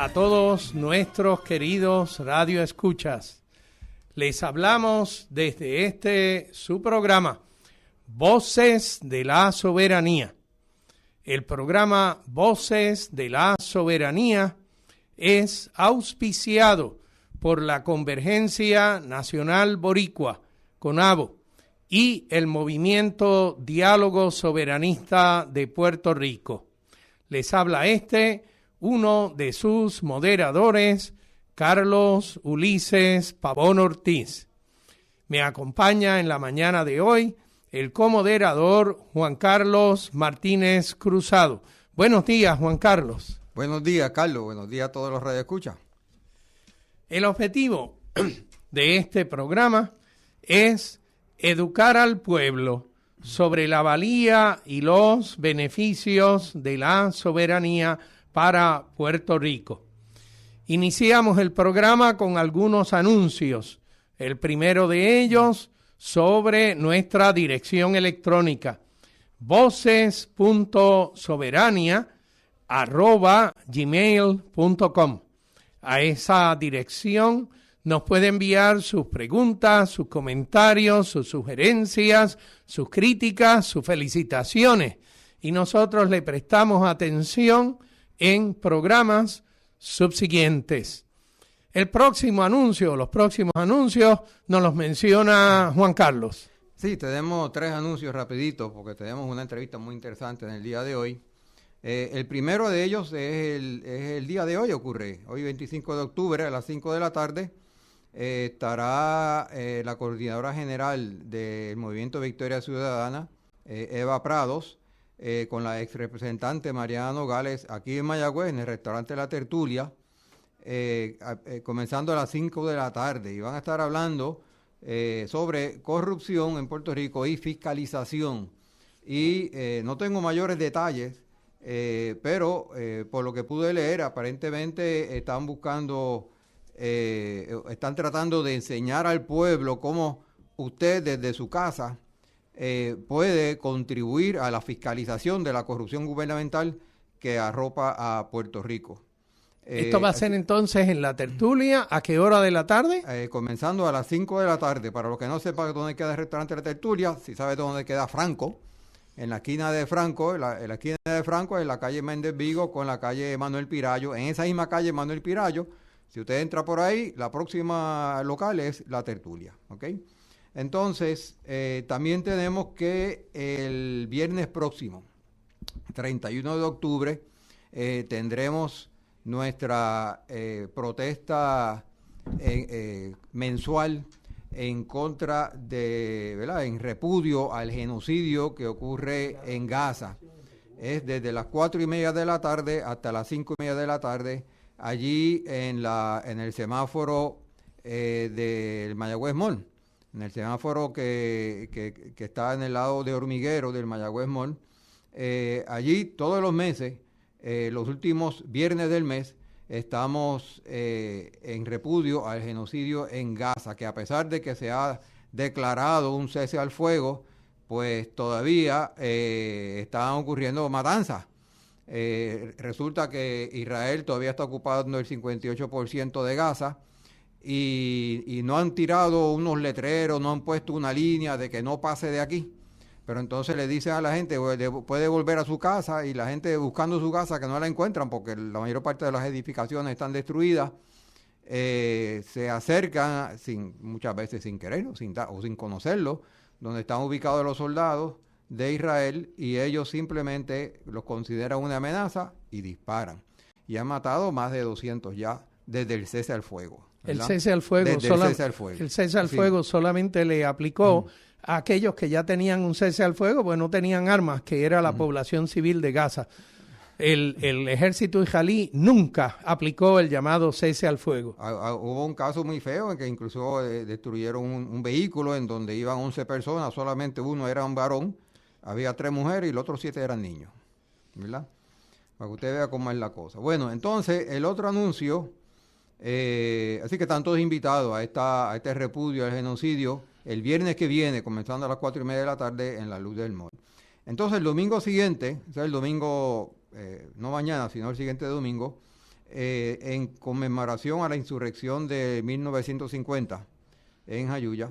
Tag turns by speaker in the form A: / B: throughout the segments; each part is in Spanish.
A: a todos nuestros queridos radioescuchas. Les hablamos desde su programa, Voces de la Soberanía. El programa Voces de la Soberanía es auspiciado por la Convergencia Nacional Boricua, CONABO, y el Movimiento Diálogo Soberanista de Puerto Rico. Les habla uno de sus moderadores, Carlos Ulises Pavón Ortiz. Me acompaña en la mañana de hoy el comoderador Juan Carlos Martínez Cruzado. Buenos días, Juan Carlos.
B: Buenos días, Carlos. Buenos días a todos los radioescuchas.
A: El objetivo de este programa es educar al pueblo sobre la valía y los beneficios de la soberanía para Puerto Rico. Iniciamos el programa con algunos anuncios. El primero de ellos sobre nuestra dirección electrónica, voces.soberania@gmail.com. A esa dirección nos puede enviar sus preguntas, sus comentarios, sus sugerencias, sus críticas, sus felicitaciones. Y nosotros le prestamos atención en programas subsiguientes. El próximo anuncio, los próximos anuncios, nos los menciona Juan Carlos.
B: Sí, tenemos 3 anuncios rapiditos porque tenemos una entrevista muy interesante en el día de hoy. El primero de ellos es el día de hoy, ocurre. Hoy 25 de octubre a las 5 de la tarde estará la coordinadora general del Movimiento Victoria Ciudadana, Eva Prados, con la ex representante Mariana Nogales aquí en Mayagüez, en el restaurante La Tertulia, comenzando a las 5 de la tarde. Y van a estar hablando sobre corrupción en Puerto Rico y fiscalización. Y no tengo mayores detalles, pero por lo que pude leer, aparentemente están tratando de enseñar al pueblo cómo usted desde su casa puede contribuir a la fiscalización de la corrupción gubernamental que arropa a Puerto Rico.
A: ¿Esto va a ser entonces en La Tertulia? ¿A qué hora de la tarde?
B: Comenzando a las 5 de la tarde. Para los que no sepan dónde queda el restaurante La Tertulia, si sabe dónde queda Franco, en la esquina de Franco, en la esquina de Franco, en la calle Méndez Vigo con la calle Manuel Pirayo. En esa misma calle Manuel Pirayo, si usted entra por ahí, la próxima local es La Tertulia, ¿ok? Entonces, también tenemos que el viernes próximo, 31 de octubre, tendremos nuestra protesta mensual en contra de, ¿verdad?, en repudio al genocidio que ocurre en Gaza. Es desde las 4:30 de la tarde hasta las 5:30 de la tarde, allí en el semáforo del Mayagüez Mall, en el semáforo que está en el lado de Hormiguero del Mayagüez Mall. Allí todos los meses, los últimos viernes del mes, estamos en repudio al genocidio en Gaza, que a pesar de que se ha declarado un cese al fuego, pues todavía están ocurriendo matanzas. Resulta que Israel todavía está ocupando el 58% de Gaza y no han tirado unos letreros, no han puesto una línea de que no pase de aquí. Pero entonces le dicen a la gente, puede volver a su casa, y la gente buscando su casa que no la encuentran porque la mayor parte de las edificaciones están destruidas, se acercan muchas veces sin quererlo o sin conocerlo, donde están ubicados los soldados de Israel, y ellos simplemente los consideran una amenaza y disparan. Y han matado más de 200 ya desde el cese al fuego, ¿verdad?
A: El cese al fuego, el cese al fuego solamente le aplicó a aquellos que ya tenían un cese al fuego, pues no tenían armas, que era la población civil de Gaza. El ejército israelí nunca aplicó el llamado cese al fuego.
B: Hubo un caso muy feo en que incluso destruyeron un vehículo en donde iban 11 personas, solamente uno era un varón, había 3 mujeres y los otros 7 eran niños, ¿verdad? Para que usted vea cómo es la cosa. Bueno, entonces el otro anuncio, así que están todos invitados a este repudio al genocidio el viernes que viene, comenzando a las 4:30 de la tarde en la Luz del Mall. Entonces el domingo siguiente, o sea, el domingo, no mañana, sino el siguiente domingo, en conmemoración a la insurrección de 1950 en Jayuya.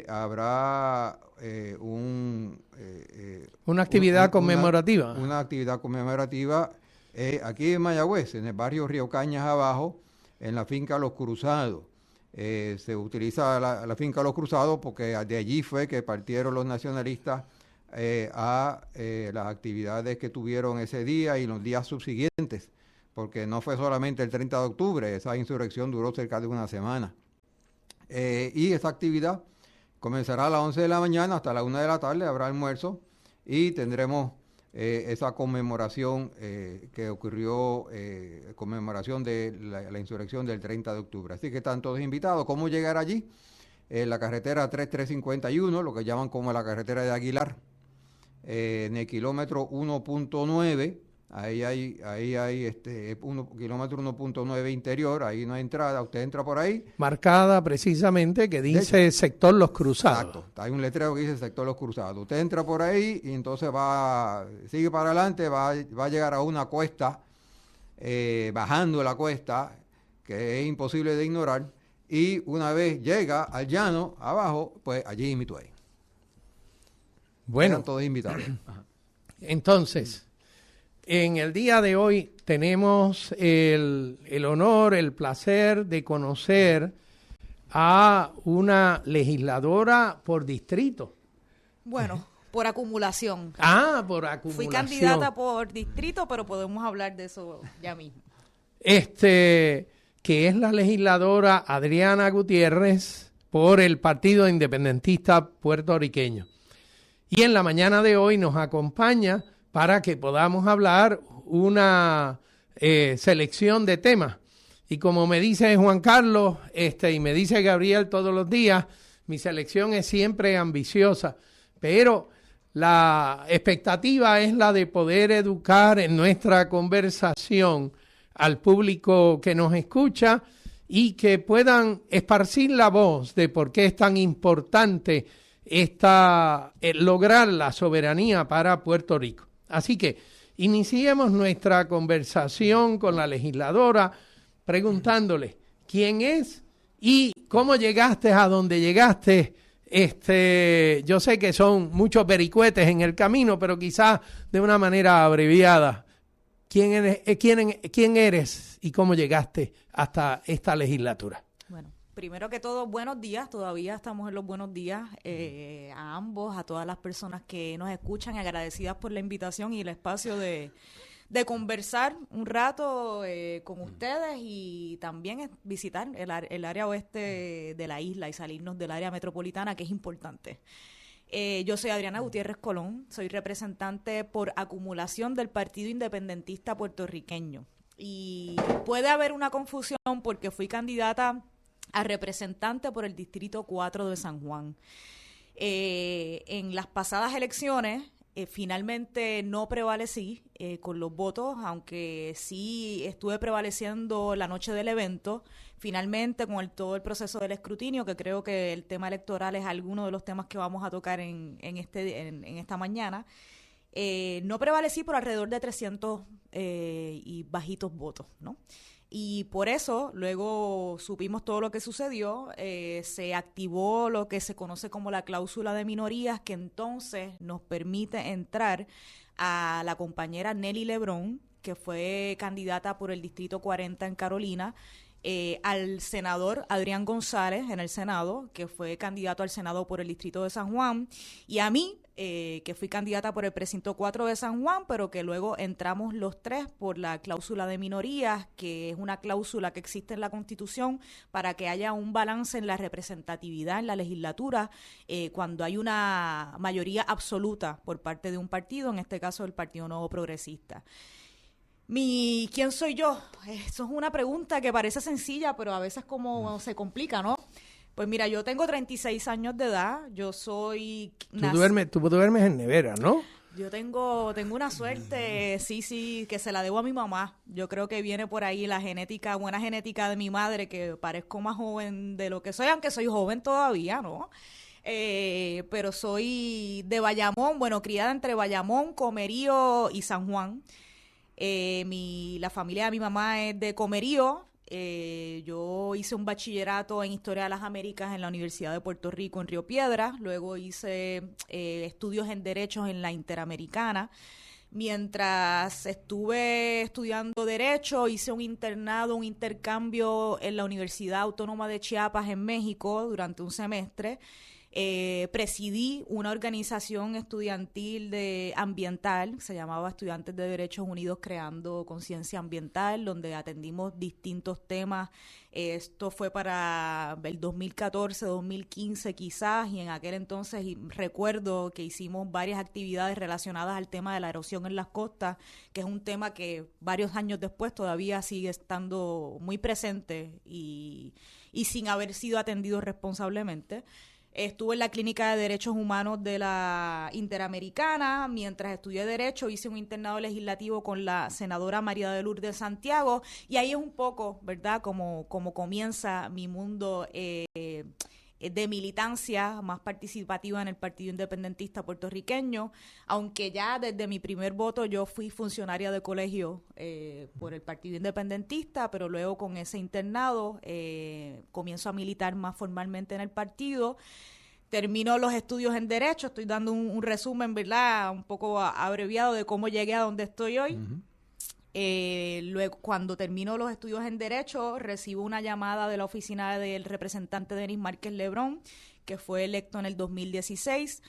B: Habrá
A: una actividad conmemorativa.
B: Una actividad conmemorativa aquí en Mayagüez, en el barrio Río Cañas abajo, en la finca Los Cruzados. Se utiliza la finca Los Cruzados porque de allí fue que partieron los nacionalistas a las actividades que tuvieron ese día y los días subsiguientes, porque no fue solamente el 30 de octubre, esa insurrección duró cerca de una semana. Y esa actividad comenzará a las 11 de la mañana hasta las 1 de la tarde, habrá almuerzo y tendremos esa conmemoración que ocurrió, conmemoración de la insurrección del 30 de octubre. Así que están todos invitados. ¿Cómo llegar allí? La carretera 3351, lo que llaman como la carretera de Aguilar, en el kilómetro 1.9, ahí hay kilómetro 1.9 interior, ahí no hay entrada, usted entra por ahí.
A: Marcada precisamente que dice sector Los Cruzados.
B: Exacto, hay un letrero que dice sector Los Cruzados. Usted entra por ahí y entonces sigue para adelante, va a llegar a una cuesta, bajando la cuesta, que es imposible de ignorar, y una vez llega al llano, abajo, pues allí invito ahí.
A: Bueno,
B: están todos invitados.
A: Entonces, en el día de hoy tenemos el honor, el placer de conocer a una legisladora por distrito.
C: Bueno, por acumulación.
A: Por acumulación.
C: Fui candidata por distrito, pero podemos hablar de eso ya mismo.
A: Que es la legisladora Adriana Gutiérrez por el Partido Independentista Puertorriqueño. Y en la mañana de hoy nos acompaña para que podamos hablar una selección de temas. Y como me dice Juan Carlos y me dice Gabriel todos los días, mi selección es siempre ambiciosa, pero la expectativa es la de poder educar en nuestra conversación al público que nos escucha y que puedan esparcir la voz de por qué es tan importante lograr la soberanía para Puerto Rico. Así que iniciemos nuestra conversación con la legisladora preguntándole quién es y cómo llegaste a donde llegaste. Yo sé que son muchos vericuetes en el camino, pero quizás de una manera abreviada. ¿Quién eres y cómo llegaste hasta esta legislatura?
C: Bueno, primero que todo, buenos días. Todavía estamos en los buenos días a ambos, a todas las personas que nos escuchan, agradecidas por la invitación y el espacio de conversar un rato con ustedes y también visitar el área oeste de la isla y salirnos del área metropolitana, que es importante. Yo soy Adriana Gutiérrez Colón, soy representante por acumulación del Partido Independentista Puertorriqueño. Y puede haber una confusión porque fui candidata a representante por el Distrito 4 de San Juan. En las pasadas elecciones, finalmente no prevalecí con los votos, aunque sí estuve prevaleciendo la noche del evento. Finalmente, con todo el proceso del escrutinio, que creo que el tema electoral es alguno de los temas que vamos a tocar en esta mañana, no prevalecí por alrededor de 300 y bajitos votos, ¿no? Y por eso, luego supimos todo lo que sucedió, se activó lo que se conoce como la cláusula de minorías, que entonces nos permite entrar a la compañera Nelly Lebrón, que fue candidata por el Distrito 40 en Carolina, al senador Adrián González en el Senado, que fue candidato al Senado por el Distrito de San Juan, y a mí, que fui candidata por el precinto 4 de San Juan, pero que luego entramos los tres por la cláusula de minorías, que es una cláusula que existe en la Constitución para que haya un balance en la representatividad en la legislatura cuando hay una mayoría absoluta por parte de un partido, en este caso el Partido Nuevo Progresista. ¿Quién soy yo? Eso es una pregunta que parece sencilla, pero a veces como se complica, ¿no? Pues mira, yo tengo 36 años de edad, yo soy...
A: Tú duermes en nevera, ¿no?
C: Yo tengo una suerte, sí, que se la debo a mi mamá. Yo creo que viene por ahí la buena genética de mi madre, que parezco más joven de lo que soy, aunque soy joven todavía, ¿no? Pero soy de Bayamón, criada entre Bayamón, Comerío y San Juan. La familia de mi mamá es de Comerío. Yo hice un bachillerato en Historia de las Américas en la Universidad de Puerto Rico en Río Piedras. Luego hice estudios en Derechos en la Interamericana. Mientras estuve estudiando Derecho, hice un internado, un intercambio en la Universidad Autónoma de Chiapas en México durante un semestre. Presidí una organización estudiantil ambiental, se llamaba Estudiantes de Derechos Unidos Creando Conciencia Ambiental, donde atendimos distintos temas. Esto fue para el 2014, 2015 quizás, y en aquel entonces recuerdo que hicimos varias actividades relacionadas al tema de la erosión en las costas, que es un tema que varios años después todavía sigue estando muy presente y sin haber sido atendido responsablemente. Estuve en la Clínica de Derechos Humanos de la Interamericana. Mientras estudié Derecho, hice un internado legislativo con la senadora María de Lourdes Santiago. Y ahí es un poco, ¿verdad?, como comienza mi mundo de militancia más participativa en el Partido Independentista puertorriqueño. Aunque ya desde mi primer voto yo fui funcionaria de colegio por el Partido Independentista, pero luego con ese internado comienzo a militar más formalmente en el partido. Termino los estudios en Derecho, estoy dando un resumen, ¿verdad?, un poco abreviado de cómo llegué a donde estoy hoy.
B: Uh-huh.
C: Luego, cuando termino los estudios en Derecho, recibo una llamada de la oficina del representante Denis Márquez Lebrón, que fue electo en el 2016,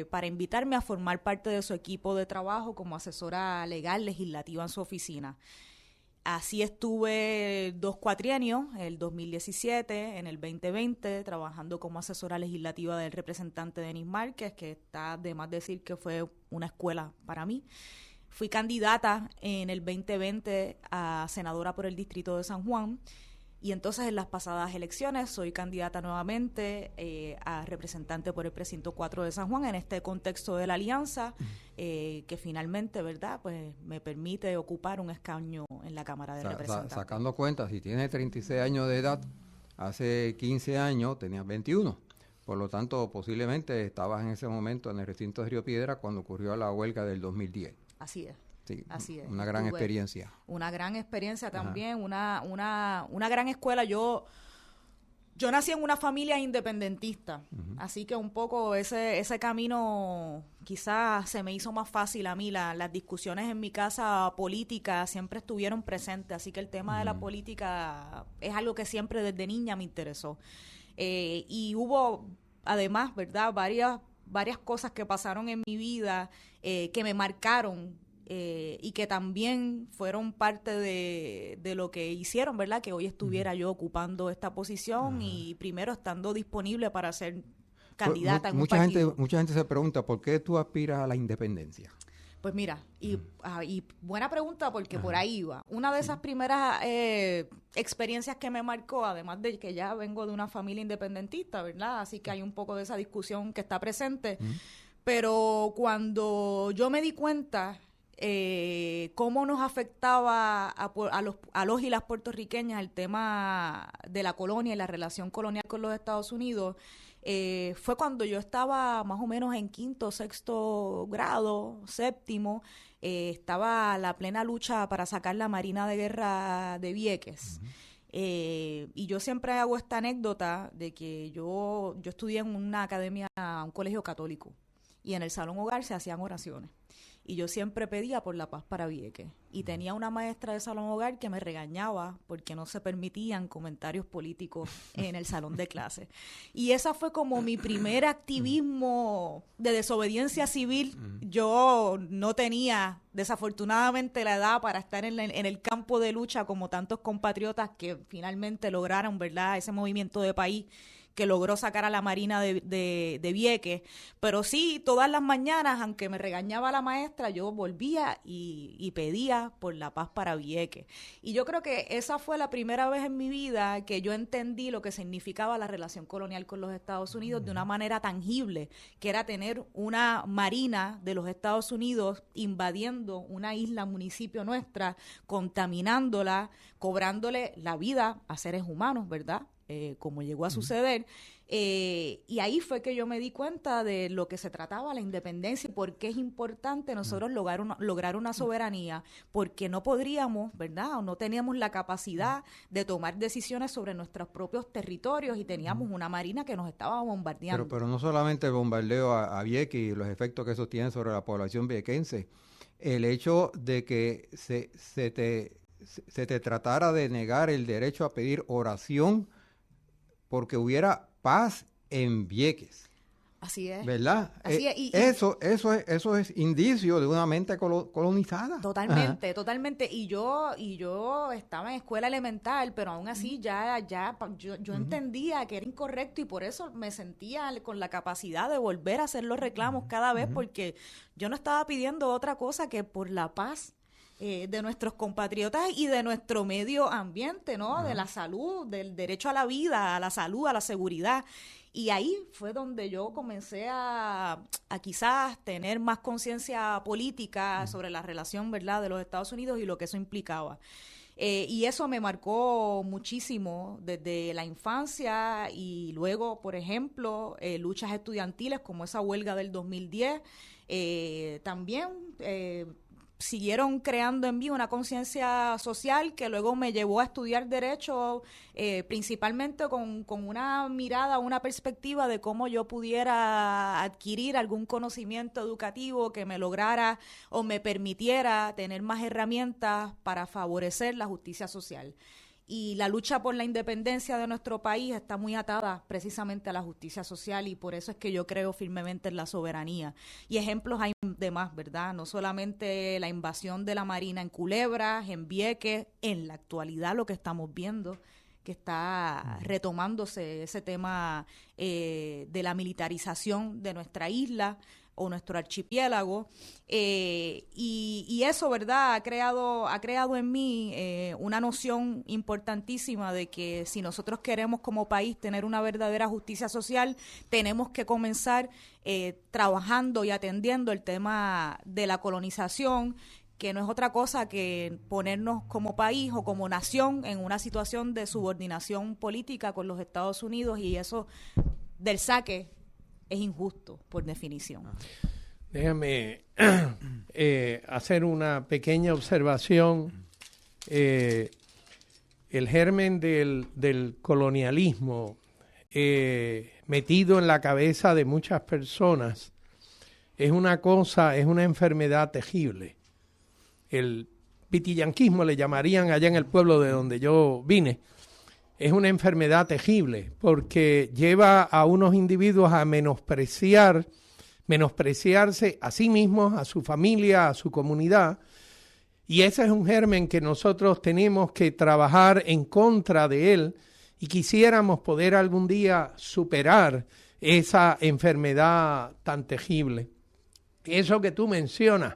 C: para invitarme a formar parte de su equipo de trabajo como asesora legal legislativa en su oficina. Así estuve 2 cuatrienios, el 2017, en el 2020, trabajando como asesora legislativa del representante Denis Márquez, que está de más decir que fue una escuela para mí. Fui candidata en el 2020 a senadora por el Distrito de San Juan, y entonces en las pasadas elecciones soy candidata nuevamente a representante por el precinto 4 de San Juan en este contexto de la alianza, que finalmente, ¿verdad?, pues me permite ocupar un escaño en la Cámara de Representantes.
B: Sacando cuentas, si tienes 36 años de edad, hace 15 años tenías 21. Por lo tanto, posiblemente estabas en ese momento en el recinto de Río Piedras cuando ocurrió la huelga del 2010.
C: Así es.
B: Sí,
C: así es.
B: Una gran experiencia.
C: Una gran experiencia también,
B: Ajá.
C: una gran escuela. Yo nací en una familia independentista, uh-huh. Así que un poco ese camino quizás se me hizo más fácil a mí. Las discusiones en mi casa política siempre estuvieron presentes, así que el tema de la política es algo que siempre desde niña me interesó. Y hubo además, ¿verdad?, varias cosas que pasaron en mi vida que me marcaron y que también fueron parte de lo que hicieron, ¿verdad?, que hoy estuviera yo ocupando esta posición y primero estando disponible para ser candidata en un partido.
B: Mucha gente se pregunta, ¿por qué tú aspiras a la independencia?
C: Pues mira, y buena pregunta porque por ahí iba. Una de esas primeras experiencias que me marcó, además de que ya vengo de una familia independentista, ¿verdad?, así que hay un poco de esa discusión que está presente, pero cuando yo me di cuenta cómo nos afectaba a los y las puertorriqueñas el tema de la colonia y la relación colonial con los Estados Unidos, fue cuando yo estaba más o menos en 5º, 6º grado, 7º, estaba la plena lucha para sacar la Marina de Guerra de Vieques. Uh-huh. Y yo siempre hago esta anécdota de que yo estudié en una academia, un colegio católico, y en el salón hogar se hacían oraciones. Y yo siempre pedía por la paz para Vieques. Y tenía una maestra de salón hogar que me regañaba porque no se permitían comentarios políticos en el salón de clase. Y esa fue como mi primer activismo de desobediencia civil. Yo no tenía, desafortunadamente, la edad para estar en el campo de lucha como tantos compatriotas que finalmente lograron, ¿verdad?, ese movimiento de país que logró sacar a la Marina de Vieques, pero sí, todas las mañanas, aunque me regañaba la maestra, yo volvía y pedía por la paz para Vieques. Y yo creo que esa fue la primera vez en mi vida que yo entendí lo que significaba la relación colonial con los Estados Unidos de una manera tangible, que era tener una Marina de los Estados Unidos invadiendo una isla, municipio nuestra, contaminándola, cobrándole la vida a seres humanos, ¿verdad?, como llegó a suceder, Y ahí fue que yo me di cuenta de lo que se trataba la independencia y por qué es importante nosotros lograr una soberanía, porque no podríamos, ¿verdad? O no teníamos la capacidad de tomar decisiones sobre nuestros propios territorios y teníamos una marina que nos estaba bombardeando.
B: Pero no solamente el bombardeo a Vieques y los efectos que eso tiene sobre la población viequense, el hecho de que se te tratara de negar el derecho a pedir oración porque hubiera paz en Vieques.
C: Así es.
B: ¿Verdad?
C: Así es.
B: Eso es indicio de una mente colonizada.
C: Totalmente,
B: Ajá.
C: totalmente. Y yo estaba en escuela elemental, pero aún así yo entendía que era incorrecto y por eso me sentía con la capacidad de volver a hacer los reclamos cada vez, porque yo no estaba pidiendo otra cosa que por la paz de nuestros compatriotas y de nuestro medio ambiente, ¿no? De la salud, del derecho a la vida, a la salud, a la seguridad. Y ahí fue donde yo comencé a quizás tener más conciencia política sobre la relación, ¿verdad?, de los Estados Unidos y lo que eso implicaba. Y eso me marcó muchísimo desde la infancia y luego, por ejemplo, luchas estudiantiles como esa huelga del 2010, también siguieron creando en mí una conciencia social que luego me llevó a estudiar Derecho, principalmente con una mirada, una perspectiva de cómo yo pudiera adquirir algún conocimiento educativo que me lograra o me permitiera tener más herramientas para favorecer la justicia social. Y la lucha por la independencia de nuestro país está muy atada precisamente a la justicia social y por eso es que yo creo firmemente en la soberanía. Y ejemplos hay de más, ¿verdad? No solamente la invasión de la Marina en Culebra, en Vieques, en la actualidad lo que estamos viendo, que está retomándose ese tema de la militarización de nuestra isla o nuestro archipiélago, y eso, ¿verdad?, ha creado en mí una noción importantísima de que si nosotros queremos como país tener una verdadera justicia social, tenemos que comenzar trabajando y atendiendo el tema de la colonización, que no es otra cosa que ponernos como país o como nación en una situación de subordinación política con los Estados Unidos, y eso del saque es injusto, por definición.
A: Déjame hacer una pequeña observación. El germen del colonialismo metido en la cabeza de muchas personas es una enfermedad tejible. El pitillanquismo le llamarían allá en el pueblo de donde yo vine. Es una enfermedad tejible porque lleva a unos individuos a menospreciarse a sí mismos, a su familia, a su comunidad. Y ese es un germen que nosotros tenemos que trabajar en contra de él y quisiéramos poder algún día superar esa enfermedad tan tejible. Eso que tú mencionas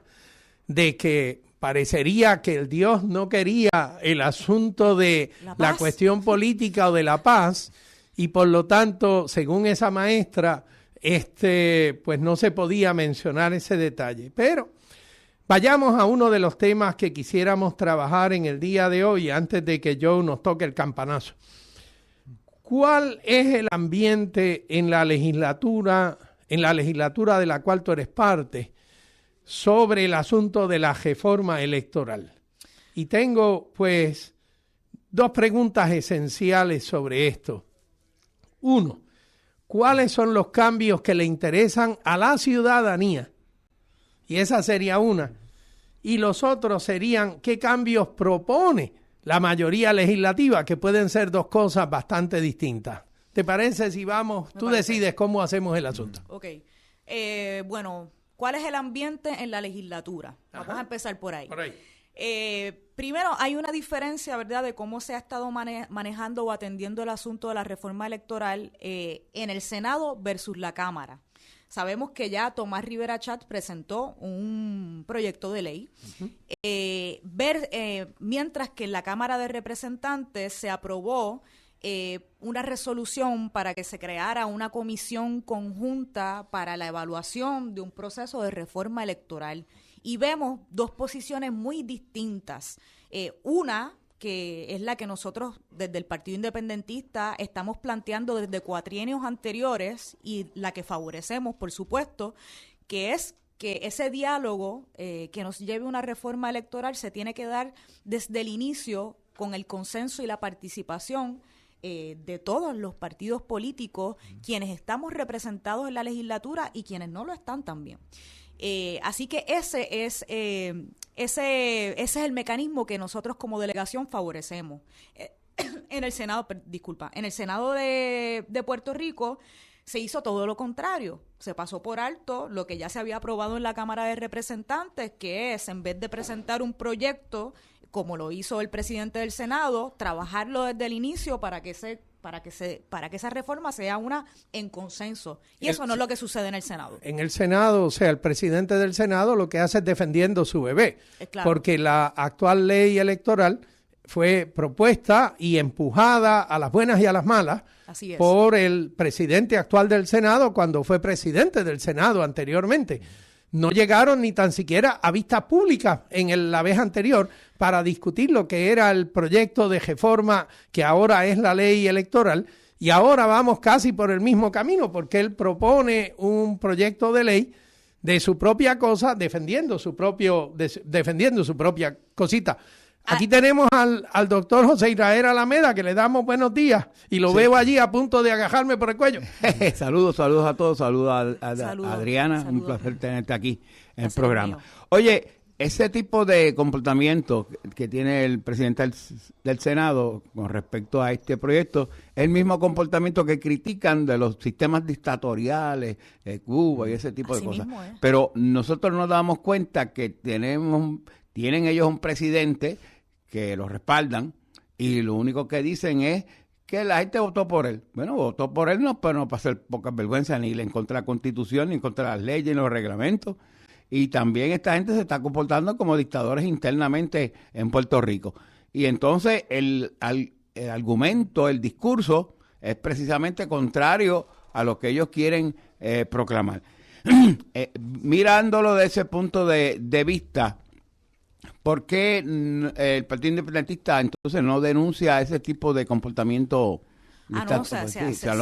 A: de que parecería que el Dios no quería el asunto de la cuestión política o de la paz y por lo tanto, según esa maestra, pues no se podía mencionar ese detalle. Pero vayamos a uno de los temas que quisiéramos trabajar en el día de hoy antes de que Joe nos toque el campanazo. ¿Cuál es el ambiente en la legislatura de la cual tú eres parte, sobre el asunto de la reforma electoral? Y tengo, pues, dos preguntas esenciales sobre esto. Uno, ¿cuáles son los cambios que le interesan a la ciudadanía? Y esa sería una. Y los otros serían, ¿qué cambios propone la mayoría legislativa? Que pueden ser dos cosas bastante distintas. ¿Te parece si vamos? Tú decides cómo hacemos el asunto.
C: Ok. Bueno, ¿cuál es el ambiente en la legislatura? Vamos a empezar por ahí. Primero, hay una diferencia, ¿verdad?, de cómo se ha estado manejando o atendiendo el asunto de la reforma electoral en el Senado versus la Cámara. Sabemos que ya Tomás Rivera Chatz presentó un proyecto de ley, mientras que en la Cámara de Representantes se aprobó una resolución para que se creara una comisión conjunta para la evaluación de un proceso de reforma electoral. Y vemos dos posiciones muy distintas. Una que es la que nosotros desde el Partido Independentista estamos planteando desde cuatrienios anteriores y la que favorecemos, por supuesto, que es que ese diálogo que nos lleve a una reforma electoral se tiene que dar desde el inicio con el consenso y la participación de todos los partidos políticos, quienes estamos representados en la legislatura y quienes no lo están también. Así que ese es el mecanismo que nosotros como delegación favorecemos. En el Senado, en el Senado de Puerto Rico se hizo todo lo contrario. Se pasó por alto lo que ya se había aprobado en la Cámara de Representantes, que es, en vez de presentar un proyecto, como lo hizo el presidente del Senado, trabajarlo desde el inicio para que esa reforma sea una en consenso. Y eso no es lo que sucede en el Senado.
A: En el Senado, o sea, el presidente del Senado lo que hace es defendiendo su bebé,
C: claro,
A: porque la actual ley electoral fue propuesta y empujada a las buenas y a las malas por el presidente actual del Senado cuando fue presidente del Senado anteriormente. No llegaron ni tan siquiera a vista pública en la vez anterior para discutir lo que era el proyecto de reforma que ahora es la ley electoral, y ahora vamos casi por el mismo camino porque él propone un proyecto de ley de su propia cosa, defendiendo su propia cosita. Aquí tenemos al doctor José Israel Alameda, que le damos buenos días, y lo veo allí a punto de agajarme por el cuello.
D: Saludos a todos, saludos a Adriana, un placer tenerte aquí en el programa. Oye, ese tipo de comportamiento que tiene el presidente del Senado con respecto a este proyecto es el mismo comportamiento que critican de los sistemas dictatoriales de Cuba y ese tipo de cosas. Pero nosotros nos damos cuenta que tienen ellos un presidente que lo respaldan y lo único que dicen es que la gente votó por él. Bueno, votó por él pero no para hacer pocas vergüenzas ni en contra de la Constitución, ni en contra de las leyes, ni los reglamentos. Y también esta gente se está comportando como dictadores internamente en Puerto Rico. Y entonces el argumento, el discurso es precisamente contrario a lo que ellos quieren proclamar. Mirándolo de ese punto de vista, ¿por qué el Partido Independentista entonces no denuncia ese tipo de comportamiento? Lo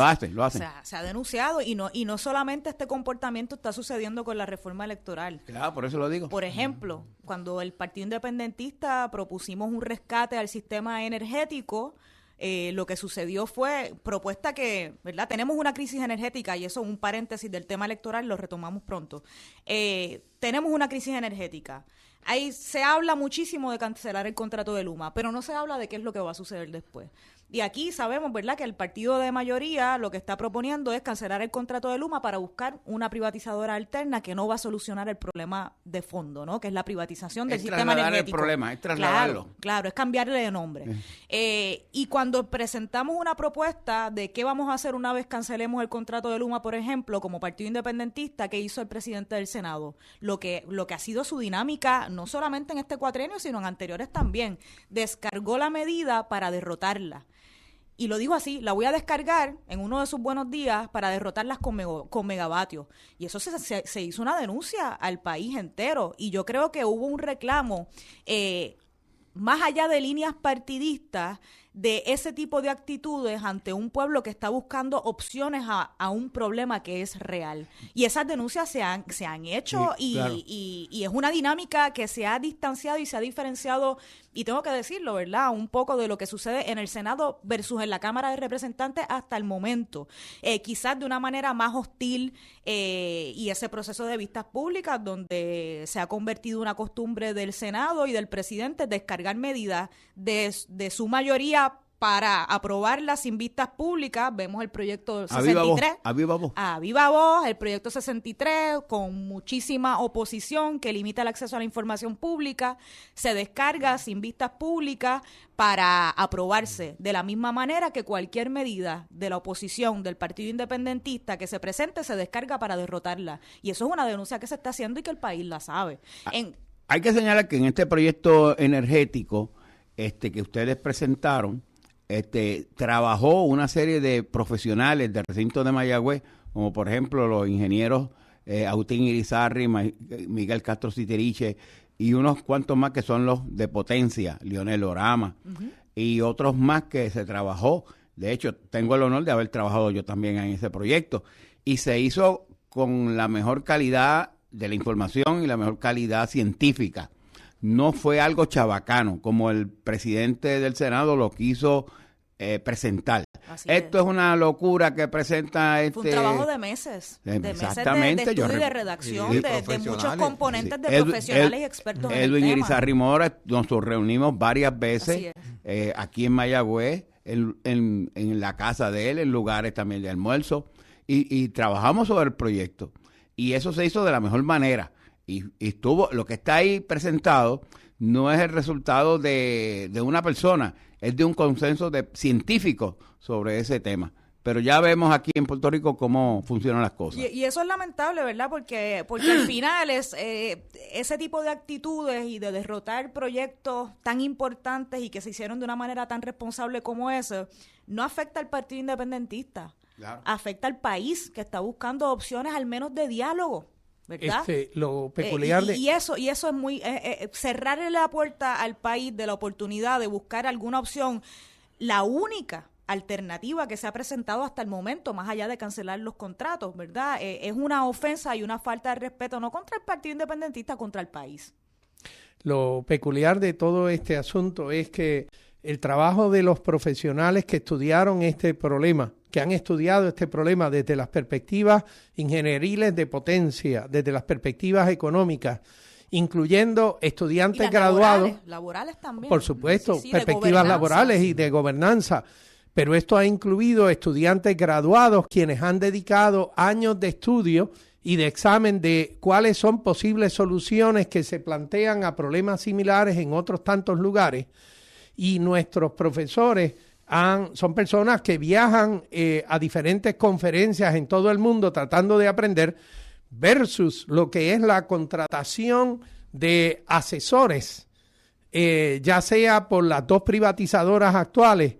D: hacen.
C: Se ha denunciado y no solamente este comportamiento está sucediendo con la reforma electoral.
D: Claro, por eso lo digo.
C: Por ejemplo, cuando el Partido Independentista propusimos un rescate al sistema energético, lo que sucedió fue propuesta que, ¿verdad? Tenemos una crisis energética y eso un paréntesis del tema electoral, lo retomamos pronto. Tenemos una crisis energética. Ahí se habla muchísimo de cancelar el contrato de Luma, pero no se habla de qué es lo que va a suceder después. Y aquí sabemos, ¿verdad?, que el partido de mayoría lo que está proponiendo es cancelar el contrato de Luma para buscar una privatizadora alterna que no va a solucionar el problema de fondo, ¿no?, que es la privatización del sistema energético.
D: El problema, es trasladarlo.
C: Claro, es cambiarle de nombre. Y cuando presentamos una propuesta de qué vamos a hacer una vez cancelemos el contrato de Luma, por ejemplo, como Partido Independentista, ¿qué hizo el presidente del Senado? Lo que ha sido su dinámica, no solamente en este cuatrienio, sino en anteriores también, descargó la medida para derrotarla. Y lo dijo así, la voy a descargar en uno de sus buenos días para derrotarlas con megavatios. Y eso se hizo una denuncia al país entero. Y yo creo que hubo un reclamo, más allá de líneas partidistas, de ese tipo de actitudes ante un pueblo que está buscando opciones a un problema que es real. Y esas denuncias se han hecho y es una dinámica que se ha distanciado y se ha diferenciado, y tengo que decirlo, ¿verdad?, un poco de lo que sucede en el Senado versus en la Cámara de Representantes hasta el momento. Quizás de una manera más hostil y ese proceso de vistas públicas donde se ha convertido una costumbre del Senado y del presidente descargar medidas de su mayoría para aprobarla sin vistas públicas. Vemos el proyecto 63.
D: A viva voz.
C: A viva voz, el proyecto 63, con muchísima oposición que limita el acceso a la información pública, se descarga sin vistas públicas para aprobarse de la misma manera que cualquier medida de la oposición del Partido Independentista que se presente se descarga para derrotarla. Y eso es una denuncia que se está haciendo y que el país la sabe.
D: Hay que señalar que en este proyecto energético que ustedes presentaron, trabajó una serie de profesionales del recinto de Mayagüez, como por ejemplo los ingenieros Agustín Irizarry, Miguel Castro Citeriche, y unos cuantos más que son los de Potencia, Lionel Orama, y otros más que se trabajó. De hecho, tengo el honor de haber trabajado yo también en ese proyecto. Y se hizo con la mejor calidad de la información y la mejor calidad científica. No fue algo chabacano, como el presidente del Senado lo quiso presentar. Esto es una locura que presenta
C: Fue un trabajo de meses. De
D: exactamente,
C: meses de estudio y de redacción de muchos componentes de profesionales y expertos en el
D: Edwin
C: tema.
D: Irizarry Mora, nos reunimos varias veces aquí en Mayagüez, en la casa de él, en lugares también de almuerzo, y trabajamos sobre el proyecto. Y eso se hizo de la mejor manera. Y estuvo, lo que está ahí presentado no es el resultado de una persona, es de un consenso de científicos sobre ese tema. Pero ya vemos aquí en Puerto Rico cómo funcionan las cosas.
C: Y eso es lamentable, ¿verdad? Porque al final ese tipo de actitudes y de derrotar proyectos tan importantes y que se hicieron de una manera tan responsable como esa, no afecta al Partido Independentista. Claro. Afecta al país que está buscando opciones al menos de diálogo, ¿verdad?
A: Lo peculiar
C: y eso es muy cerrarle la puerta al país de la oportunidad de buscar alguna opción, la única alternativa que se ha presentado hasta el momento, más allá de cancelar los contratos, ¿verdad? Es una ofensa y una falta de respeto no contra el Partido Independentista, contra el país.
A: Lo peculiar de todo este asunto es que el trabajo de los profesionales que estudiaron este problema, que han estudiado este problema desde las perspectivas ingenieriles de Potencia, desde las perspectivas económicas, incluyendo estudiantes graduados.
C: Laborales también.
A: Por supuesto, perspectivas laborales y de gobernanza. Pero esto ha incluido estudiantes graduados quienes han dedicado años de estudio y de examen de cuáles son posibles soluciones que se plantean a problemas similares en otros tantos lugares. Y nuestros profesores son personas que viajan a diferentes conferencias en todo el mundo tratando de aprender, versus lo que es la contratación de asesores, ya sea por las dos privatizadoras actuales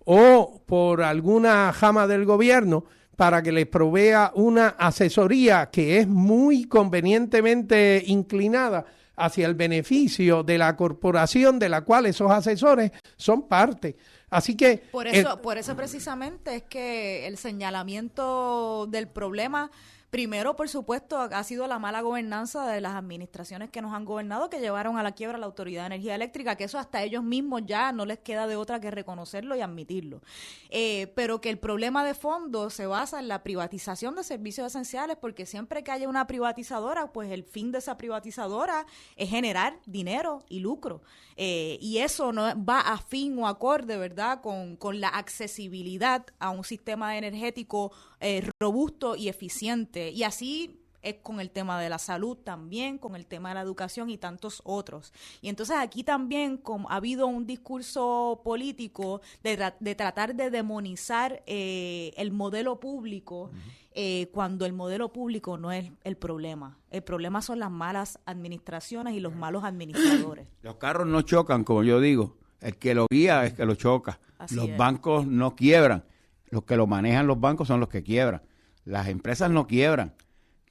A: o por alguna jama del gobierno, para que les provea una asesoría que es muy convenientemente inclinada hacia el beneficio de la corporación de la cual esos asesores son parte. Así que
C: por eso precisamente es que el señalamiento del problema, primero, por supuesto, ha sido la mala gobernanza de las administraciones que nos han gobernado, que llevaron a la quiebra la Autoridad de Energía Eléctrica, que eso hasta ellos mismos ya no les queda de otra que reconocerlo y admitirlo. Pero que el problema de fondo se basa en la privatización de servicios esenciales, porque siempre que haya una privatizadora, pues el fin de esa privatizadora es generar dinero y lucro. Y eso no va afín o acorde, ¿verdad?, con la accesibilidad a un sistema energético robusto y eficiente. Y así es con el tema de la salud también, con el tema de la educación y tantos otros. Y entonces aquí también ha habido un discurso político de tratar de demonizar el modelo público, cuando el modelo público no es el problema. El problema son las malas administraciones y los malos administradores.
D: Los carros no chocan, como yo digo. El que lo guía es que lo choca. Los bancos no quiebran. Los que lo manejan los bancos son los que quiebran. Las empresas no quiebran.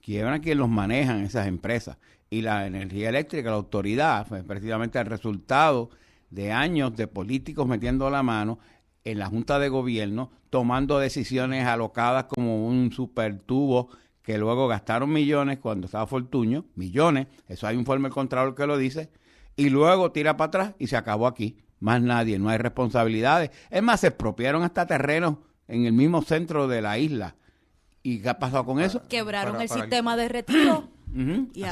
D: Quiebran quienes los manejan, esas empresas. Y la energía eléctrica, la autoridad, fue precisamente el resultado de años de políticos metiendo la mano en la Junta de Gobierno, tomando decisiones alocadas como un supertubo que luego gastaron millones cuando estaba Fortuño, millones, eso hay un informe del Contralor que lo dice, y luego tira para atrás y se acabó aquí. Más nadie, no hay responsabilidades. Es más, se expropiaron hasta terrenos en el mismo centro de la isla. ¿Y qué ha pasado con eso?
C: Quebraron el sistema de retiro. Y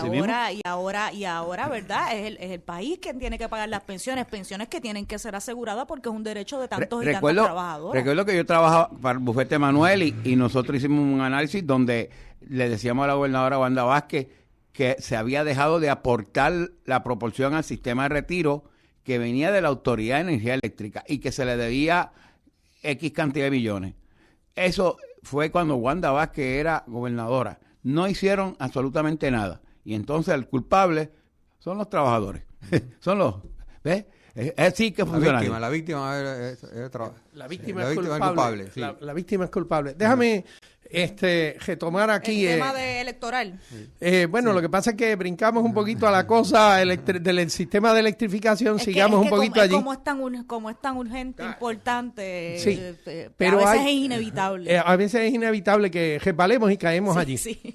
C: ahora, ¿verdad? Es el país quien tiene que pagar las pensiones que tienen que ser aseguradas porque es un derecho de tantos y tantos trabajadores.
D: Recuerdo que yo trabajaba para el bufete Manuel y nosotros hicimos un análisis donde le decíamos a la gobernadora Wanda Vázquez que se había dejado de aportar la proporción al sistema de retiro que venía de la Autoridad de Energía Eléctrica y que se le debía X cantidad de millones. Eso fue cuando Wanda Vázquez era gobernadora. No hicieron absolutamente nada. Y entonces el culpable son los trabajadores. Son los... ¿Ves? Es así que funciona.
B: La víctima
A: es culpable. Sí. La víctima es culpable. Déjame retomar aquí...
C: El tema electoral.
A: Bueno, lo que pasa es que brincamos un poquito a la cosa del sistema de electrificación, sigamos un poquito allí.
C: Como es tan urgente, importante,
A: sí,
C: pero a veces es inevitable.
A: A veces es inevitable que resbalemos y caemos allí.
C: Sí.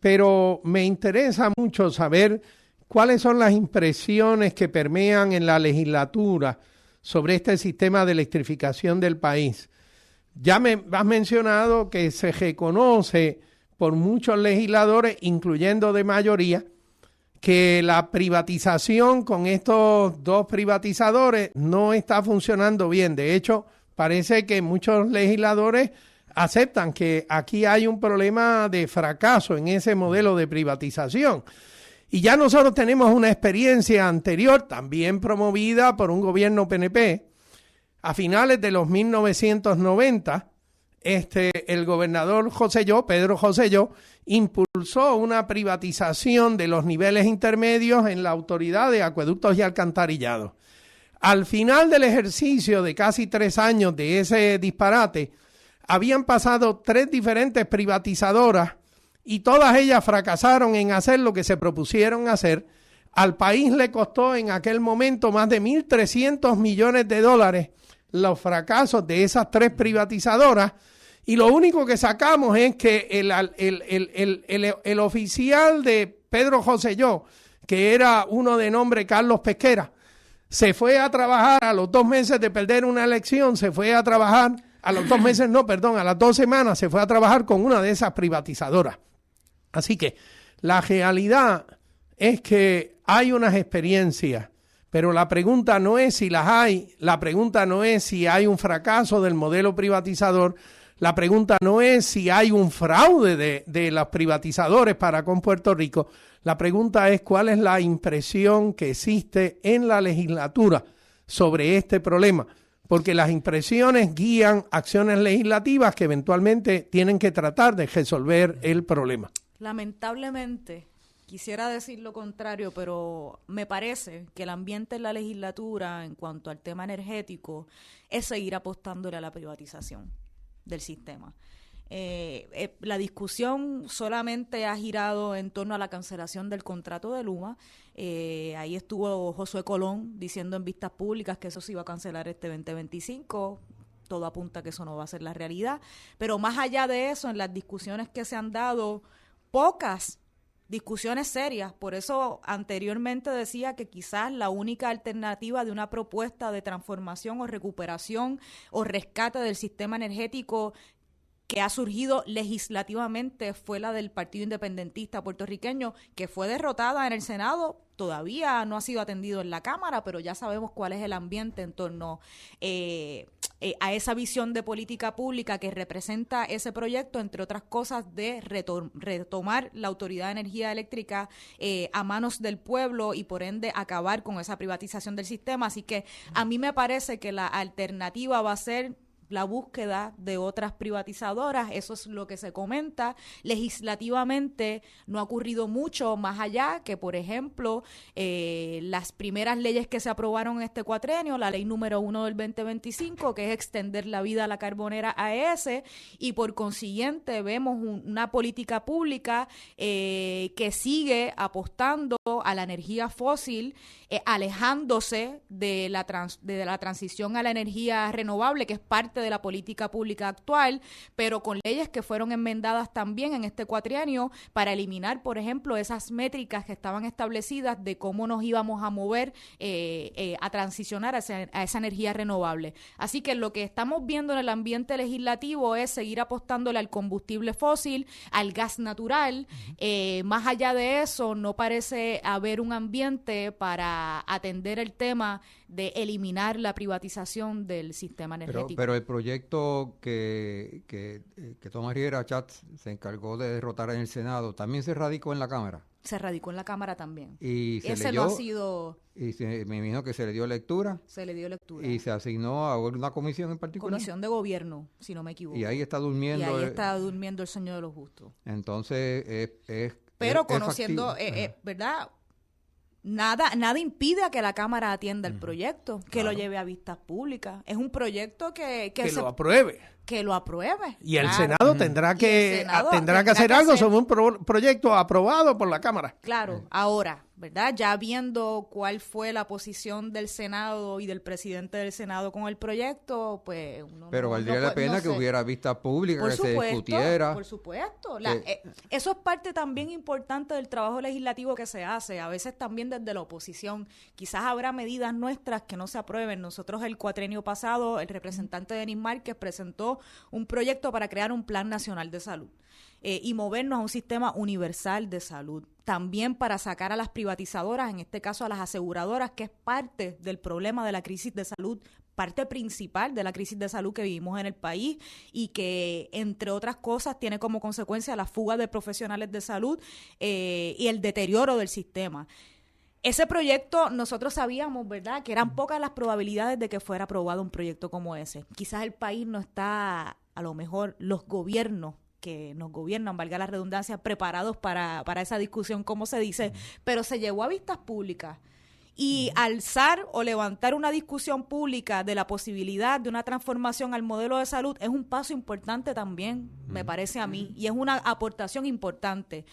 A: Pero me interesa mucho saber cuáles son las impresiones que permean en la legislatura sobre este sistema de electrificación del país. Ya me has mencionado que se reconoce por muchos legisladores, incluyendo de mayoría, que la privatización con estos dos privatizadores no está funcionando bien. De hecho, parece que muchos legisladores aceptan que aquí hay un problema de fracaso en ese modelo de privatización. Y ya nosotros tenemos una experiencia anterior, también promovida por un gobierno PNP. A finales de los 1990, el gobernador Pedro Rosselló, impulsó una privatización de los niveles intermedios en la Autoridad de Acueductos y Alcantarillados. Al final del ejercicio de casi 3 años de ese disparate, habían pasado 3 diferentes privatizadoras y todas ellas fracasaron en hacer lo que se propusieron hacer. Al país le costó en aquel momento más de $1.300 millones los fracasos de esas 3 privatizadoras, y lo único que sacamos es que el oficial de Pedro Rosselló, que era uno de nombre Carlos Pesquera, se fue a trabajar a los 2 meses de perder una elección, a las 2 semanas se fue a trabajar con una de esas privatizadoras. Así que la realidad es que hay unas experiencias, pero la pregunta no es si las hay, la pregunta no es si hay un fracaso del modelo privatizador, la pregunta no es si hay un fraude de los privatizadores para con Puerto Rico, la pregunta es cuál es la impresión que existe en la legislatura sobre este problema, porque las impresiones guían acciones legislativas que eventualmente tienen que tratar de resolver el problema.
C: Lamentablemente, quisiera decir lo contrario, pero me parece que el ambiente en la legislatura en cuanto al tema energético es seguir apostándole a la privatización del sistema. La discusión solamente ha girado en torno a la cancelación del contrato de Luma. Ahí estuvo Josué Colón diciendo en vistas públicas que eso se iba a cancelar este 2025. Todo apunta a que eso no va a ser la realidad. Pero más allá de eso, en las discusiones que se han dado, pocas discusiones serias. Por eso anteriormente decía que quizás la única alternativa de una propuesta de transformación o recuperación o rescate del sistema energético que ha surgido legislativamente fue la del Partido Independentista Puertorriqueño, que fue derrotada en el Senado. Todavía no ha sido atendido en la Cámara, pero ya sabemos cuál es el ambiente en torno a esa visión de política pública que representa ese proyecto, entre otras cosas, de retomar la Autoridad de Energía Eléctrica a manos del pueblo y por ende acabar con esa privatización del sistema. Así que a mí me parece que la alternativa va a ser la búsqueda de otras privatizadoras, eso es lo que se comenta. Legislativamente no ha ocurrido mucho más allá que, por ejemplo, las primeras leyes que se aprobaron en este cuatrienio, la ley número 1 del 2025, que es extender la vida a la carbonera AES, y por consiguiente vemos una política pública que sigue apostando a la energía fósil, alejándose de la transición a la energía renovable, que es parte de la política pública actual, pero con leyes que fueron enmendadas también en este cuatrienio para eliminar, por ejemplo, esas métricas que estaban establecidas de cómo nos íbamos a mover a transicionar a esa energía renovable. Así que lo que estamos viendo en el ambiente legislativo es seguir apostándole al combustible fósil, al gas natural. Más allá de eso, no parece haber un ambiente para atender el tema de eliminar la privatización del sistema energético.
B: Pero el proyecto que Tomás Riera Schatz se encargó de derrotar en el Senado, ¿también se radicó en la Cámara?
C: Se radicó en la Cámara también.
B: Y se
C: Ese
B: leyó,
C: no ha sido...
B: Y me imagino que se le dio lectura.
C: Se le dio lectura.
B: Y se asignó a una comisión en particular.
C: Comisión de Gobierno, si no me equivoco.
B: Y ahí está durmiendo.
C: Y ahí está durmiendo el Señor de los Justos.
B: Entonces,
C: pero conociendo, ¿verdad?, Nada impide a que la Cámara atienda el proyecto, que lo lleve a vistas públicas. Es un proyecto que
A: lo apruebe.
C: que lo apruebe.
A: Y el Senado tendrá que hacer algo sobre un proyecto aprobado por la Cámara.
C: Claro, ahora, ¿verdad? Ya viendo cuál fue la posición del Senado y del presidente del Senado con el proyecto, pues...
B: Pero valdría la pena que hubiera vista pública, que se discutiera.
C: Por supuesto. Eso es parte también importante del trabajo legislativo que se hace, a veces también desde la oposición. Quizás habrá medidas nuestras que no se aprueben. Nosotros el cuatrenio pasado, el representante Denis Márquez presentó un proyecto para crear un plan nacional de salud y movernos a un sistema universal de salud. También para sacar a las privatizadoras, en este caso a las aseguradoras, que es parte del problema de la crisis de salud, parte principal de la crisis de salud que vivimos en el país y que, entre otras cosas, tiene como consecuencia la fuga de profesionales de salud y el deterioro del sistema. Ese proyecto, nosotros sabíamos, ¿verdad?, que eran pocas las probabilidades de que fuera aprobado un proyecto como ese. Quizás el país no está, a lo mejor, los gobiernos que nos gobiernan, valga la redundancia, preparados para esa discusión, como se dice, pero se llevó a vistas públicas. Y alzar o levantar una discusión pública de la posibilidad de una transformación al modelo de salud es un paso importante también, me parece a mí, y es una aportación importante.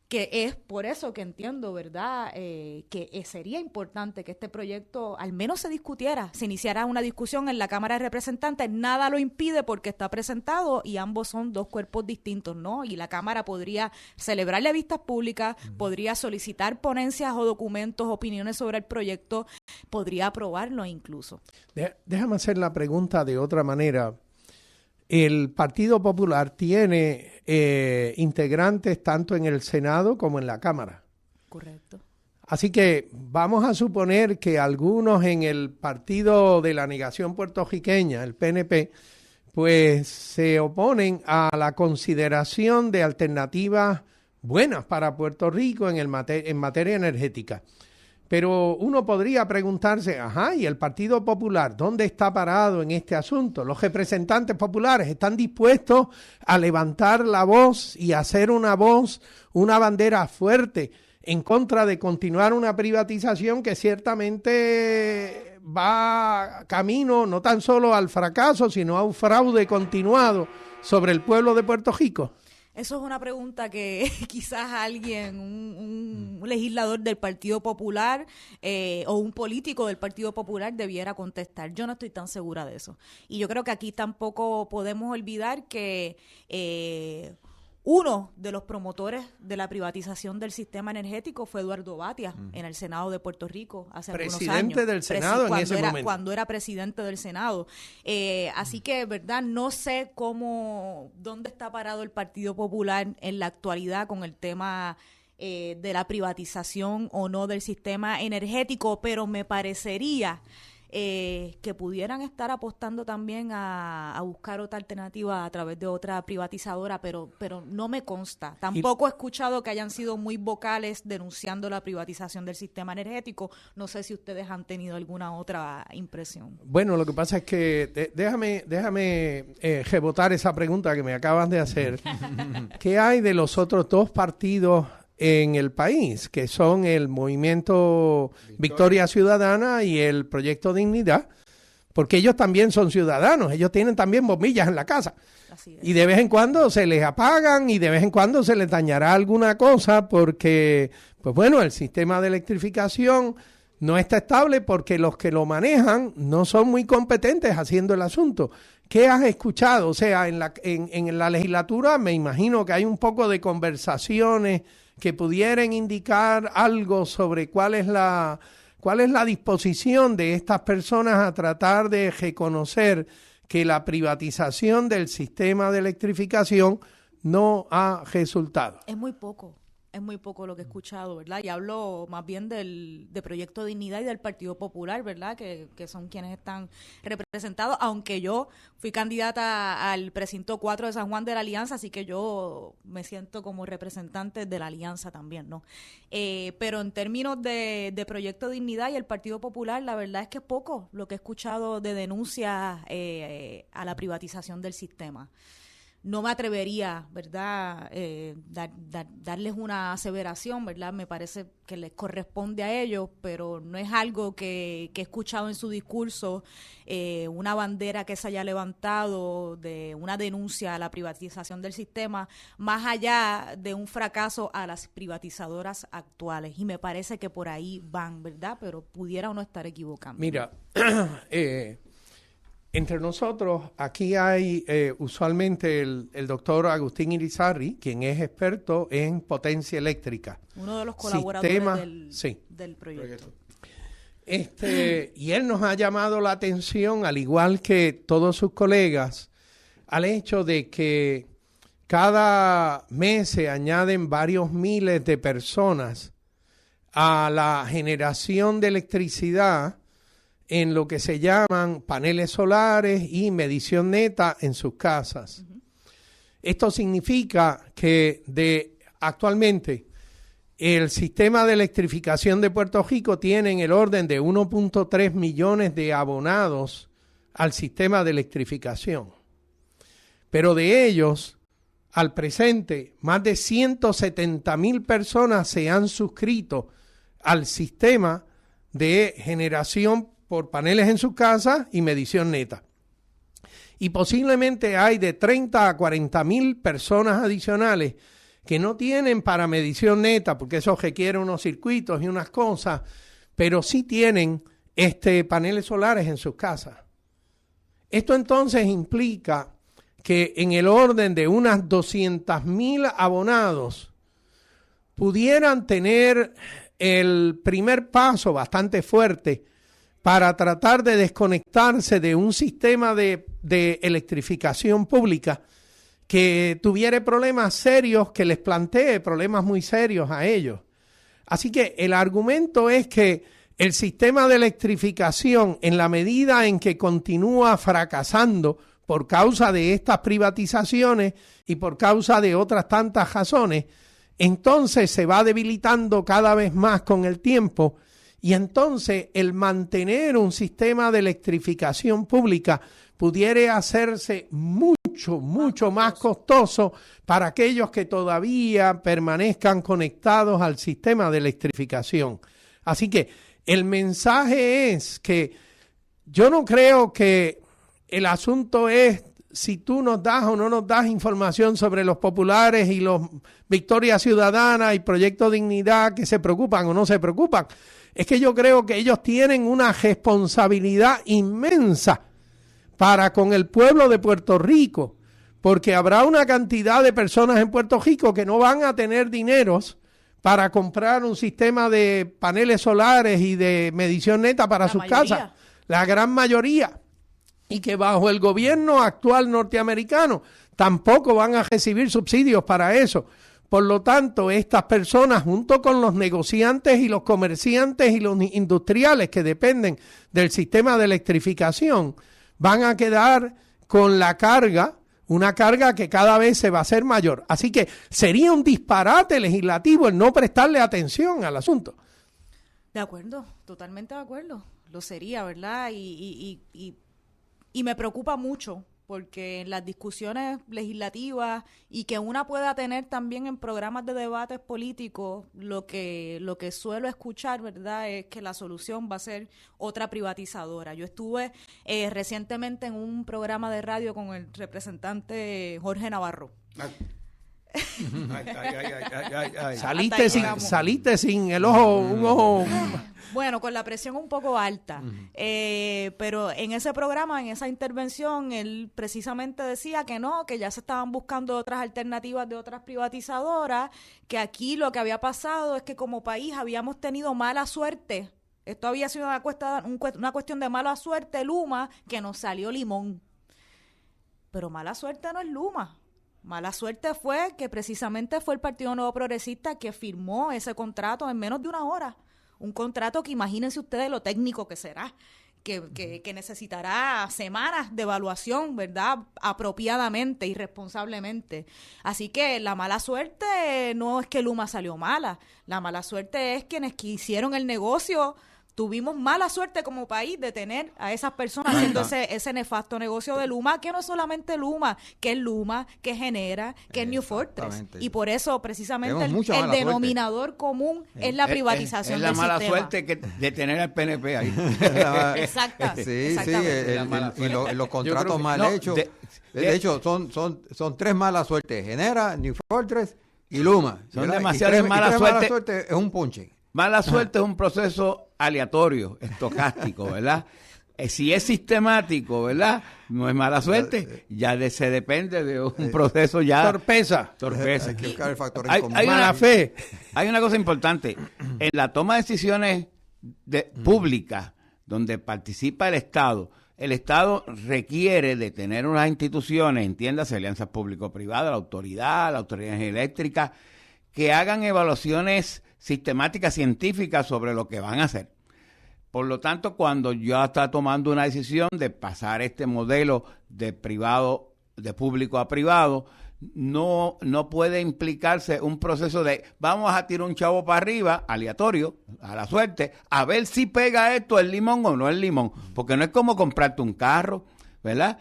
C: Que es por eso que entiendo, ¿verdad?, que sería importante que este proyecto al menos se discutiera, se iniciara una discusión en la Cámara de Representantes. Nada lo impide porque está presentado y ambos son dos cuerpos distintos, ¿no? Y la Cámara podría celebrarle vistas públicas, podría solicitar ponencias o documentos, opiniones sobre el proyecto, podría aprobarlo incluso.
A: Déjame hacer la pregunta de otra manera. El Partido Popular tiene integrantes tanto en el Senado como en la Cámara.
C: Correcto.
A: Así que vamos a suponer que algunos en el Partido de la Negación Puertorriqueña, el PNP, pues se oponen a la consideración de alternativas buenas para Puerto Rico en materia energética. Pero uno podría preguntarse, ¿y el Partido Popular dónde está parado en este asunto? ¿Los representantes populares están dispuestos a levantar la voz y hacer una bandera fuerte en contra de continuar una privatización que ciertamente va camino no tan solo al fracaso, sino a un fraude continuado sobre el pueblo de Puerto Rico?
C: Eso es una pregunta que quizás alguien, un legislador del Partido Popular o un político del Partido Popular debiera contestar. Yo no estoy tan segura de eso. Y yo creo que aquí tampoco podemos olvidar que uno de los promotores de la privatización del sistema energético fue Eduardo Batia en el Senado de Puerto Rico hace algunos años.
A: Presidente del Senado en ese momento.
C: Cuando era presidente del Senado. Así que, ¿verdad? No sé dónde está parado el Partido Popular en la actualidad con el tema de la privatización o no del sistema energético, pero me parecería que pudieran estar apostando también a buscar otra alternativa a través de otra privatizadora, pero no me consta. Tampoco he escuchado que hayan sido muy vocales denunciando la privatización del sistema energético. No sé si ustedes han tenido alguna otra impresión.
A: Bueno, lo que pasa es que déjame rebotar esa pregunta que me acabas de hacer. ¿Qué hay de los otros dos partidos en el país, que son el Movimiento Victoria Ciudadana y el Proyecto Dignidad? Porque ellos también son ciudadanos, ellos tienen también bombillas en la casa.
C: Así es.
A: Y de vez en cuando se les apagan y de vez en cuando se les dañará alguna cosa porque, pues bueno, el sistema de electrificación no está estable porque los que lo manejan no son muy competentes haciendo el asunto. ¿Qué has escuchado? O sea, en la legislatura me imagino que hay un poco de conversaciones que pudieran indicar algo sobre cuál es la disposición de estas personas a tratar de reconocer que la privatización del sistema de electrificación no ha resultado.
C: Es muy poco lo que he escuchado, ¿verdad? Y hablo más bien de Proyecto Dignidad y del Partido Popular, ¿verdad? Que son quienes están representados, aunque yo fui candidata al precinto 4 de San Juan de la Alianza, así que yo me siento como representante de la Alianza también, ¿no? Pero en términos de Proyecto Dignidad y el Partido Popular, la verdad es que es poco lo que he escuchado de denuncias a la privatización del sistema. no me atrevería, ¿verdad?, darles una aseveración, ¿verdad? Me parece que les corresponde a ellos, pero no es algo que he escuchado en su discurso, una bandera que se haya levantado de una denuncia a la privatización del sistema, más allá de un fracaso a las privatizadoras actuales. Y me parece que por ahí van, ¿verdad? Pero pudiera o no estar equivocando.
A: Mira, entre nosotros, aquí hay usualmente el doctor Agustín Irizarry, quien es experto en potencia eléctrica.
C: Uno de los colaboradores del proyecto.
A: Y él nos ha llamado la atención, al igual que todos sus colegas, al hecho de que cada mes se añaden varios miles de personas a la generación de electricidad en lo que se llaman paneles solares y medición neta en sus casas. Uh-huh. Esto significa que actualmente el sistema de electrificación de Puerto Rico tiene en el orden de 1.3 millones de abonados al sistema de electrificación. Pero de ellos, al presente, más de 170,000 personas se han suscrito al sistema de generación por paneles en sus casas y medición neta. Y posiblemente hay de 30 a 40,000 personas adicionales que no tienen para medición neta, porque eso requiere unos circuitos y unas cosas, pero sí tienen paneles solares en sus casas. Esto entonces implica que en el orden de unas 200,000 abonados pudieran tener el primer paso bastante fuerte para tratar de desconectarse de un sistema de electrificación pública que tuviera problemas serios, que les plantee problemas muy serios a ellos. Así que el argumento es que el sistema de electrificación, en la medida en que continúa fracasando por causa de estas privatizaciones y por causa de otras tantas razones, entonces se va debilitando cada vez más con el tiempo. Y entonces el mantener un sistema de electrificación pública pudiera hacerse mucho más costoso para aquellos que todavía permanezcan conectados al sistema de electrificación. Así que el mensaje es que yo no creo que el asunto es si tú nos das o no nos das información sobre los populares y los Victoria Ciudadana y Proyecto Dignidad, que se preocupan o no se preocupan. Es que yo creo que ellos tienen una responsabilidad inmensa para con el pueblo de Puerto Rico, porque habrá una cantidad de personas en Puerto Rico que no van a tener dineros para comprar un sistema de paneles solares y de medición neta para sus casas, la gran mayoría, y que bajo el gobierno actual norteamericano tampoco van a recibir subsidios para eso. Por lo tanto, estas personas, junto con los negociantes y los comerciantes y los industriales que dependen del sistema de electrificación, van a quedar con la carga, una carga que cada vez se va a hacer mayor. Así que sería un disparate legislativo el no prestarle atención al asunto.
C: De acuerdo, totalmente de acuerdo. Lo sería, ¿verdad? Y me preocupa mucho, porque en las discusiones legislativas y que una pueda tener también en programas de debates políticos, lo que suelo escuchar, ¿verdad?, es que la solución va a ser otra privatizadora. Yo estuve recientemente en un programa de radio con el representante Jorge Navarro.
A: Saliste sin el ojo, un ojo.
C: Bueno, con la presión un poco alta, pero en ese programa, en esa intervención, él precisamente decía que no, que ya se estaban buscando otras alternativas de otras privatizadoras, que aquí lo que había pasado es que como país habíamos tenido mala suerte. Esto había sido una cuestión de mala suerte, Luma, que nos salió Limón. Pero mala suerte no es Luma. Mala suerte fue que precisamente fue el Partido Nuevo Progresista que firmó ese contrato en menos de una hora. Un contrato que imagínense ustedes lo técnico que será, que necesitará semanas de evaluación, ¿verdad?, apropiadamente y responsablemente. Así que la mala suerte no es que Luma salió mala, la mala suerte es quienes hicieron el negocio Tuvimos mala suerte como país de tener a esas personas haciendo ese nefasto negocio de Luma, que no es solamente Luma, que Genera, que es New Fortress. Y por eso, precisamente, el denominador común es la privatización del sistema.
D: Es la mala suerte de tener al PNP ahí.
C: Exacta.
B: Sí, y los contratos mal hechos. De hecho, son tres malas suertes. Genera, New Fortress y Luma.
D: Son demasiadas malas suertes.
B: Mala suerte es un ponche.
D: Mala suerte es un proceso aleatorio, estocástico, ¿verdad? Si es sistemático, ¿verdad? No es mala suerte, ya se depende de un proceso ya...
A: Torpeza.
B: Hay que buscar el factor
A: mala fe.
D: Hay una cosa importante. En la toma de decisiones públicas, donde participa el Estado requiere de tener unas instituciones, entiéndase, alianzas público-privadas, la autoridad eléctrica, que hagan evaluaciones sistemáticas, científicas sobre lo que van a hacer. Por lo tanto, cuando yo está tomando una decisión de pasar este modelo de público a privado, no puede implicarse un proceso de vamos a tirar un chavo para arriba, aleatorio, a la suerte, a ver si pega esto el limón o no el limón, porque no es como comprarte un carro, ¿verdad?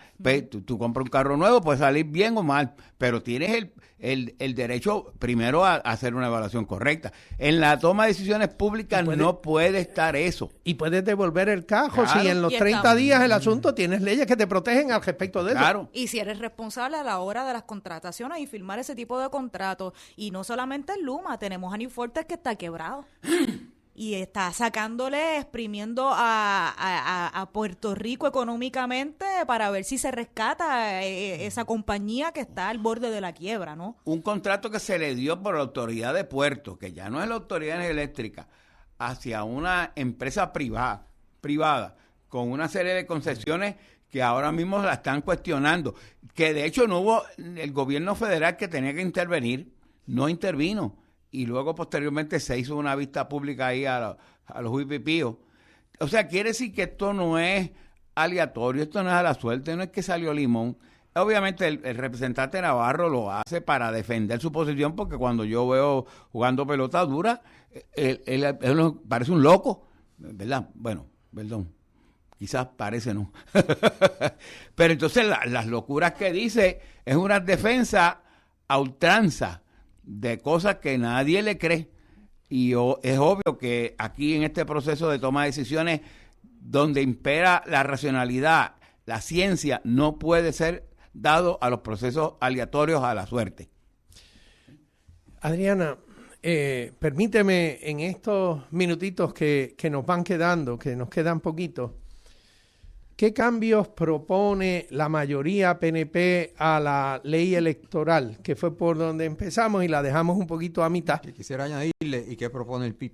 D: Tú compras un carro nuevo, puede salir bien o mal, pero tienes el derecho primero a hacer una evaluación correcta. En la toma de decisiones públicas no puede estar eso.
A: Y puedes devolver el cajo
D: claro.
A: Si en los 30 días el asunto tienes leyes que te protegen al respecto de eso.
C: Y si eres responsable a la hora de las contrataciones y firmar ese tipo de contratos. Y no solamente en Luma, tenemos a New Fortress que está quebrado. Y está exprimiendo a Puerto Rico económicamente para ver si se rescata esa compañía que está al borde de la quiebra, ¿no?
D: Un contrato que se le dio por la autoridad de puertos, que ya no es la autoridad eléctrica, hacia una empresa privada, con una serie de concesiones que ahora mismo la están cuestionando, que de hecho no hubo el gobierno federal que tenía que intervenir, no intervino. Y luego posteriormente se hizo una vista pública ahí a los huipipíos. O sea, quiere decir que esto no es aleatorio, esto no es a la suerte, no es que salió limón. Obviamente el representante Navarro lo hace para defender su posición, porque cuando yo veo jugando pelota dura, él parece un loco, ¿verdad? Bueno, perdón, quizás parece no. Pero entonces las locuras que dice es una defensa a ultranza de cosas que nadie le cree. Y es obvio que aquí en este proceso de toma de decisiones donde impera la racionalidad, la ciencia no puede ser dado a los procesos aleatorios a la suerte.
A: Adriana, permíteme en estos minutitos que nos van quedando, que nos quedan poquitos, ¿qué cambios propone la mayoría PNP a la ley electoral, que fue por donde empezamos y la dejamos un poquito a mitad?
B: Que quisiera añadirle, ¿y qué propone el PIB?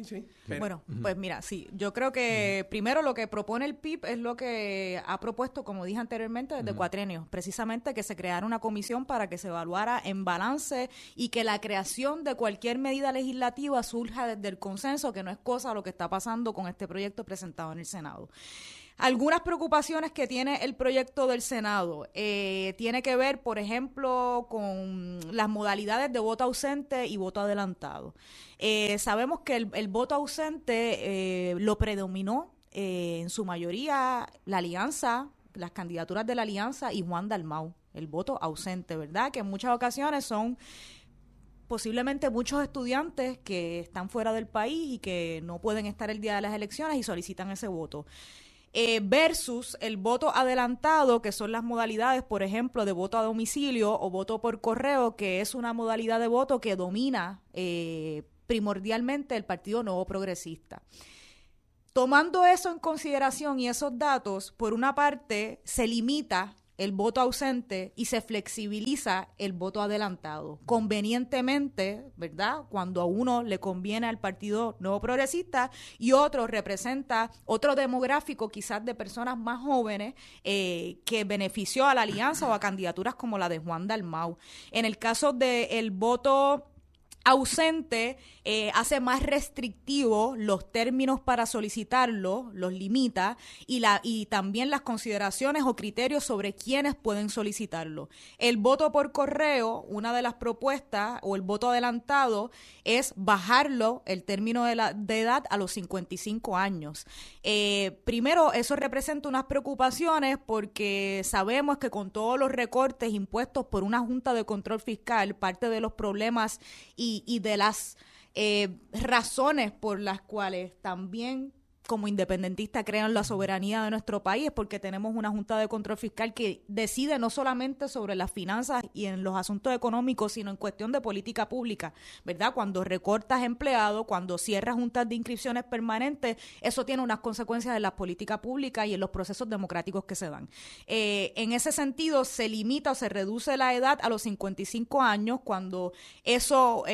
A: Sí.
C: Bueno, pues mira, sí, yo creo que primero lo que propone el PIB es lo que ha propuesto, como dije anteriormente, desde cuatrienio, precisamente que se creara una comisión para que se evaluara en balance y que la creación de cualquier medida legislativa surja desde el consenso, que no es cosa lo que está pasando con este proyecto presentado en el Senado. Algunas preocupaciones que tiene el proyecto del Senado tiene que ver, por ejemplo, con las modalidades de voto ausente y voto adelantado. Sabemos que el voto ausente lo predominó en su mayoría la alianza, las candidaturas de la alianza y Juan Dalmau, el voto ausente, ¿verdad? Que en muchas ocasiones son posiblemente muchos estudiantes que están fuera del país y que no pueden estar el día de las elecciones y solicitan ese voto. Versus el voto adelantado, que son las modalidades, por ejemplo, de voto a domicilio o voto por correo, que es una modalidad de voto que domina primordialmente el Partido Nuevo Progresista. Tomando eso en consideración y esos datos, por una parte se limita el voto ausente y se flexibiliza el voto adelantado. Convenientemente, ¿verdad? Cuando a uno le conviene al Partido Nuevo Progresista y otro representa otro demográfico quizás de personas más jóvenes que benefició a la alianza o a candidaturas como la de Juan Dalmau. En el caso del voto ausente, hace más restrictivo los términos para solicitarlo, los limita, y también las consideraciones o criterios sobre quiénes pueden solicitarlo. El voto por correo, una de las propuestas, o el voto adelantado, es bajarlo, el término de edad, a los 55 años. Primero, eso representa unas preocupaciones porque sabemos que con todos los recortes impuestos por una Junta de Control Fiscal, parte de los problemas y de las razones por las cuales también como independentistas crean la soberanía de nuestro país es porque tenemos una Junta de Control Fiscal que decide no solamente sobre las finanzas y en los asuntos económicos, sino en cuestión de política pública, ¿verdad? Cuando recortas empleados, cuando cierras juntas de inscripciones permanentes, eso tiene unas consecuencias en la política pública y en los procesos democráticos que se dan. En ese sentido, se limita o se reduce la edad a los 55 años cuando eso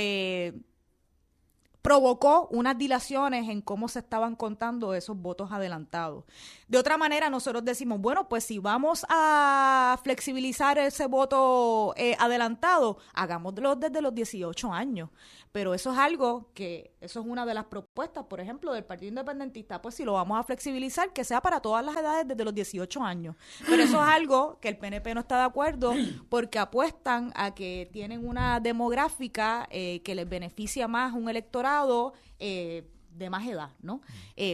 C: provocó unas dilaciones en cómo se estaban contando esos votos adelantados. De otra manera, nosotros decimos, bueno, pues si vamos a flexibilizar ese voto adelantado, hagámoslo desde los 18 años. Pero eso es algo eso es una de las propuestas, por ejemplo, del Partido Independentista. Pues si lo vamos a flexibilizar, que sea para todas las edades desde los 18 años. Pero eso es algo que el PNP no está de acuerdo porque apuestan a que tienen una demográfica que les beneficia más un electorado de más edad, ¿no?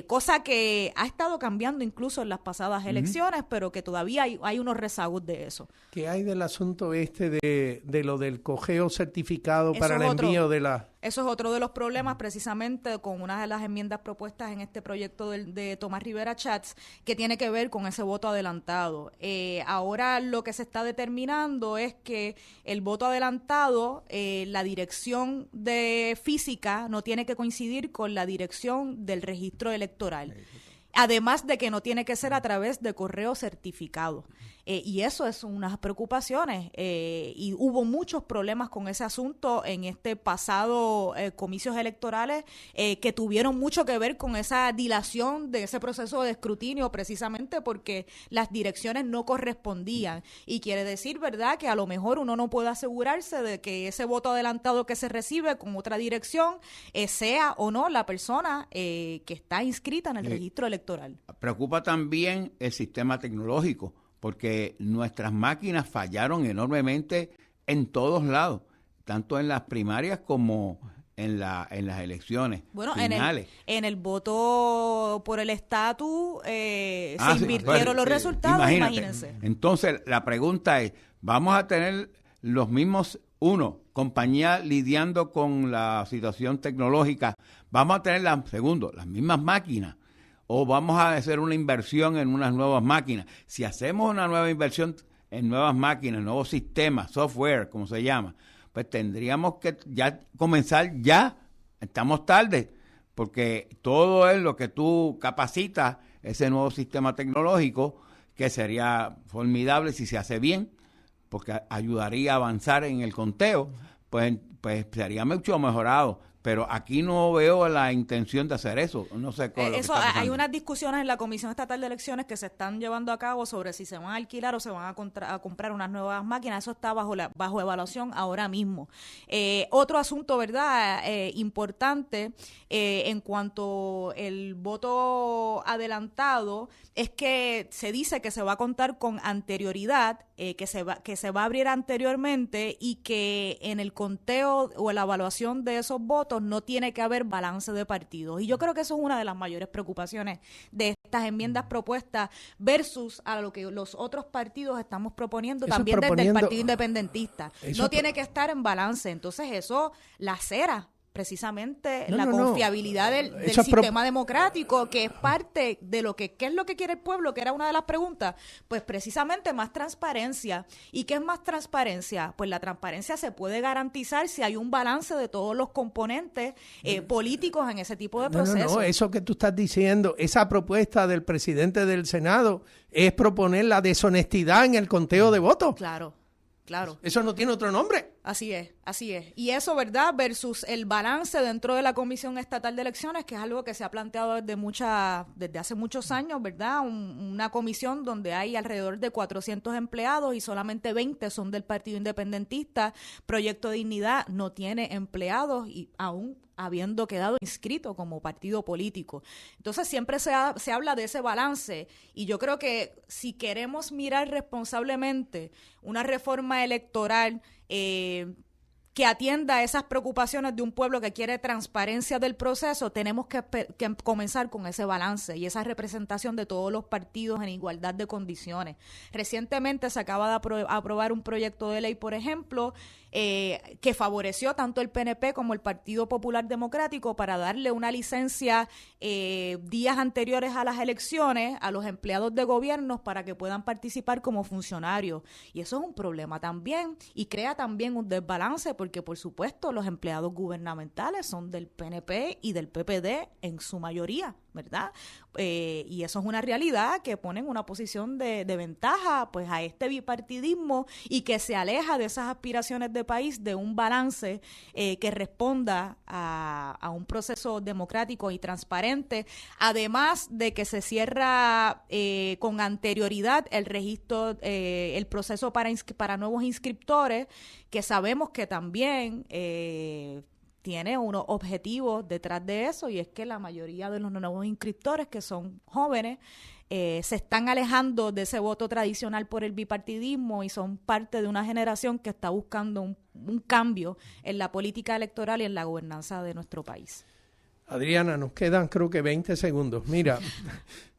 C: Cosa que ha estado cambiando incluso en las pasadas elecciones, pero que todavía hay unos rezagos de eso.
A: ¿Qué hay del asunto de lo del cojeo certificado para el envío de la...?
C: Eso es otro de los problemas, precisamente con una de las enmiendas propuestas en este proyecto de Tomás Rivera Chats, que tiene que ver con ese voto adelantado. Ahora lo que se está determinando es que el voto adelantado, la dirección de física no tiene que coincidir con la dirección del registro electoral. Además de que no tiene que ser a través de correo certificado. Y eso es unas preocupaciones. Y hubo muchos problemas con ese asunto en este pasado comicios electorales que tuvieron mucho que ver con esa dilación de ese proceso de escrutinio, precisamente porque las direcciones no correspondían. Y quiere decir, ¿verdad?, que a lo mejor uno no puede asegurarse de que ese voto adelantado que se recibe con otra dirección sea o no la persona que está inscrita en el registro electoral.
D: Preocupa también el sistema tecnológico, porque nuestras máquinas fallaron enormemente en todos lados, tanto en las primarias como en las elecciones finales.
C: En el voto por el estatus se invirtieron los resultados, imagínense.
D: Entonces, la pregunta es, ¿vamos a tener los mismos, compañías lidiando con la situación tecnológica? ¿Vamos a tener, las mismas máquinas? ¿O vamos a hacer una inversión en unas nuevas máquinas? Si hacemos una nueva inversión en nuevas máquinas, nuevos sistemas, software, como se llama, pues tendríamos que comenzar ya. Estamos tarde, porque todo es lo que tú capacitas, ese nuevo sistema tecnológico, que sería formidable si se hace bien, porque ayudaría a avanzar en el conteo, pues sería mucho mejorado. Pero aquí no veo la intención de hacer eso. No sé cómo
C: hay unas discusiones en la Comisión Estatal de Elecciones que se están llevando a cabo sobre si se van a alquilar o se van a comprar unas nuevas máquinas. Eso está bajo evaluación ahora mismo. Otro asunto, ¿verdad?, importante en cuanto el voto adelantado es que se dice que se va a contar con anterioridad, que se va a abrir anteriormente y que en el conteo o en la evaluación de esos votos no tiene que haber balance de partidos. Y yo creo que eso es una de las mayores preocupaciones de estas enmiendas propuestas versus a lo que los otros partidos estamos proponiendo, también desde el Partido Independentista. No tiene que estar en balance. Entonces eso lacera precisamente la confiabilidad del sistema democrático, que es parte de ¿qué es lo que quiere el pueblo? Que era una de las preguntas. Pues precisamente más transparencia. ¿Y qué es más transparencia? Pues la transparencia se puede garantizar si hay un balance de todos los componentes políticos en ese tipo de procesos.
A: Eso que tú estás diciendo, esa propuesta del presidente del Senado es proponer la deshonestidad en el conteo de votos.
C: Claro.
A: Eso no tiene otro nombre.
C: Así es. Así es. Y eso, ¿verdad? Versus el balance dentro de la Comisión Estatal de Elecciones, que es algo que se ha planteado desde hace muchos años, ¿verdad? Una comisión donde hay alrededor de 400 empleados y solamente 20 son del Partido Independentista. Proyecto Dignidad no tiene empleados y aún habiendo quedado inscrito como partido político. Entonces siempre se habla de ese balance, y yo creo que si queremos mirar responsablemente una reforma electoral que atienda a esas preocupaciones de un pueblo que quiere transparencia del proceso, tenemos que comenzar con ese balance y esa representación de todos los partidos en igualdad de condiciones. Recientemente se acaba de aprobar un proyecto de ley, por ejemplo, que favoreció tanto el PNP como el Partido Popular Democrático para darle una licencia días anteriores a las elecciones a los empleados de gobiernos para que puedan participar como funcionarios. Y eso es un problema también, y crea también un desbalance, porque por supuesto los empleados gubernamentales son del PNP y del PPD en su mayoría, ¿verdad? Y eso es una realidad que pone en una posición de ventaja pues a este bipartidismo, y que se aleja de esas aspiraciones de país, de un balance que responda a un proceso democrático y transparente, además de que se cierra con anterioridad el registro, el proceso para nuevos inscriptores, que sabemos que también tiene unos objetivos detrás de eso, y es que la mayoría de los nuevos inscriptores, que son jóvenes, se están alejando de ese voto tradicional por el bipartidismo y son parte de una generación que está buscando un cambio en la política electoral y en la gobernanza de nuestro país.
A: Adriana, nos quedan creo que 20 segundos. Mira,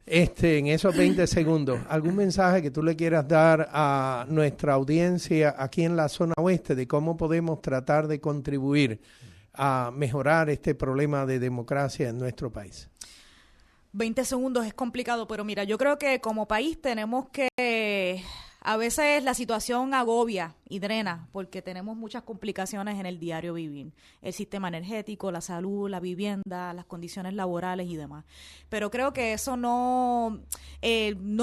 A: en esos 20 segundos, ¿algún mensaje que tú le quieras dar a nuestra audiencia aquí en la zona oeste de cómo podemos tratar de contribuir a mejorar este problema de democracia en nuestro país?
C: 20 segundos es complicado, pero mira, yo creo que como país tenemos que... A veces la situación agobia y drena porque tenemos muchas complicaciones en el diario vivir. El sistema energético, la salud, la vivienda, las condiciones laborales y demás. Pero creo que eso no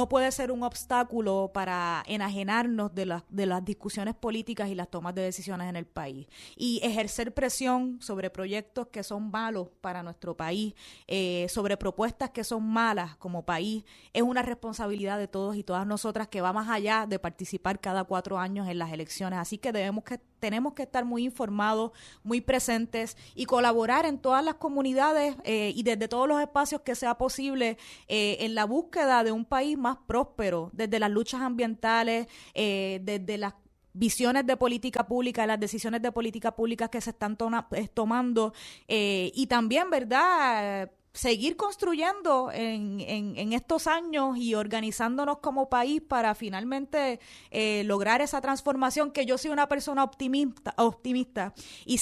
C: puede ser un obstáculo para enajenarnos de las discusiones políticas y las tomas de decisiones en el país. Y ejercer presión sobre proyectos que son malos para nuestro país, sobre propuestas que son malas como país, es una responsabilidad de todos y todas nosotras que va más allá de participar cada 4 años en las elecciones. Así que tenemos que estar muy informados, muy presentes y colaborar en todas las comunidades y desde todos los espacios que sea posible en la búsqueda de un país más próspero, desde las luchas ambientales, desde las visiones de política pública, las decisiones de política pública que se están tomando y también, ¿verdad?, seguir construyendo en estos años y organizándonos como país para finalmente lograr esa transformación, que yo soy una persona optimista y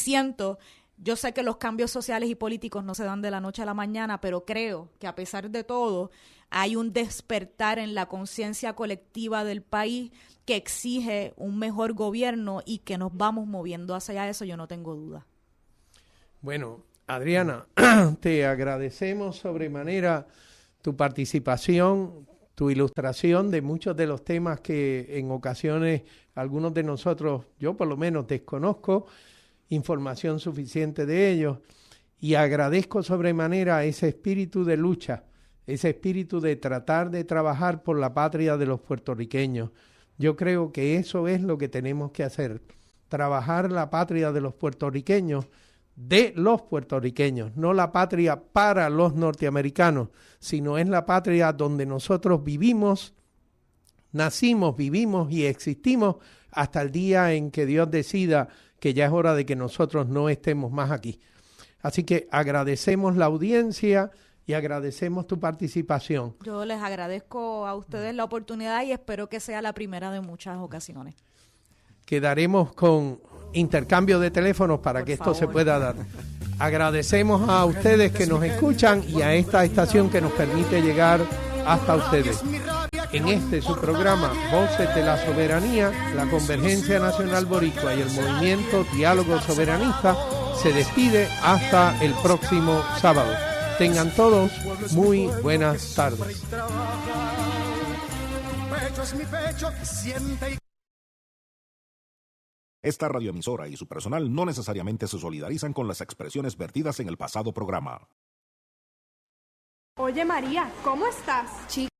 C: yo sé que los cambios sociales y políticos no se dan de la noche a la mañana, pero creo que a pesar de todo hay un despertar en la conciencia colectiva del país que exige un mejor gobierno y que nos vamos moviendo hacia eso, yo no tengo duda.
A: Bueno, Adriana, te agradecemos sobremanera tu participación, tu ilustración de muchos de los temas que en ocasiones algunos de nosotros, yo por lo menos desconozco información suficiente de ellos, y agradezco sobremanera ese espíritu de lucha, ese espíritu de tratar de trabajar por la patria de los puertorriqueños. Yo creo que eso es lo que tenemos que hacer, trabajar la patria de los puertorriqueños, no la patria para los norteamericanos, sino es la patria donde nosotros vivimos, nacimos, vivimos y existimos hasta el día en que Dios decida que ya es hora de que nosotros no estemos más aquí. Así que agradecemos la audiencia y agradecemos tu participación.
C: Yo les agradezco a ustedes la oportunidad y espero que sea la primera de muchas ocasiones.
A: Quedaremos con intercambio de teléfonos para que esto se pueda dar. Agradecemos a ustedes que nos escuchan y a esta estación que nos permite llegar hasta ustedes. En su programa Voces de la Soberanía, la Convergencia Nacional Boricua y el Movimiento Diálogo Soberanista se despide hasta el próximo sábado. Tengan todos muy buenas tardes.
E: Esta radioemisora y su personal no necesariamente se solidarizan con las expresiones vertidas en el pasado programa.
F: Oye María, ¿cómo estás?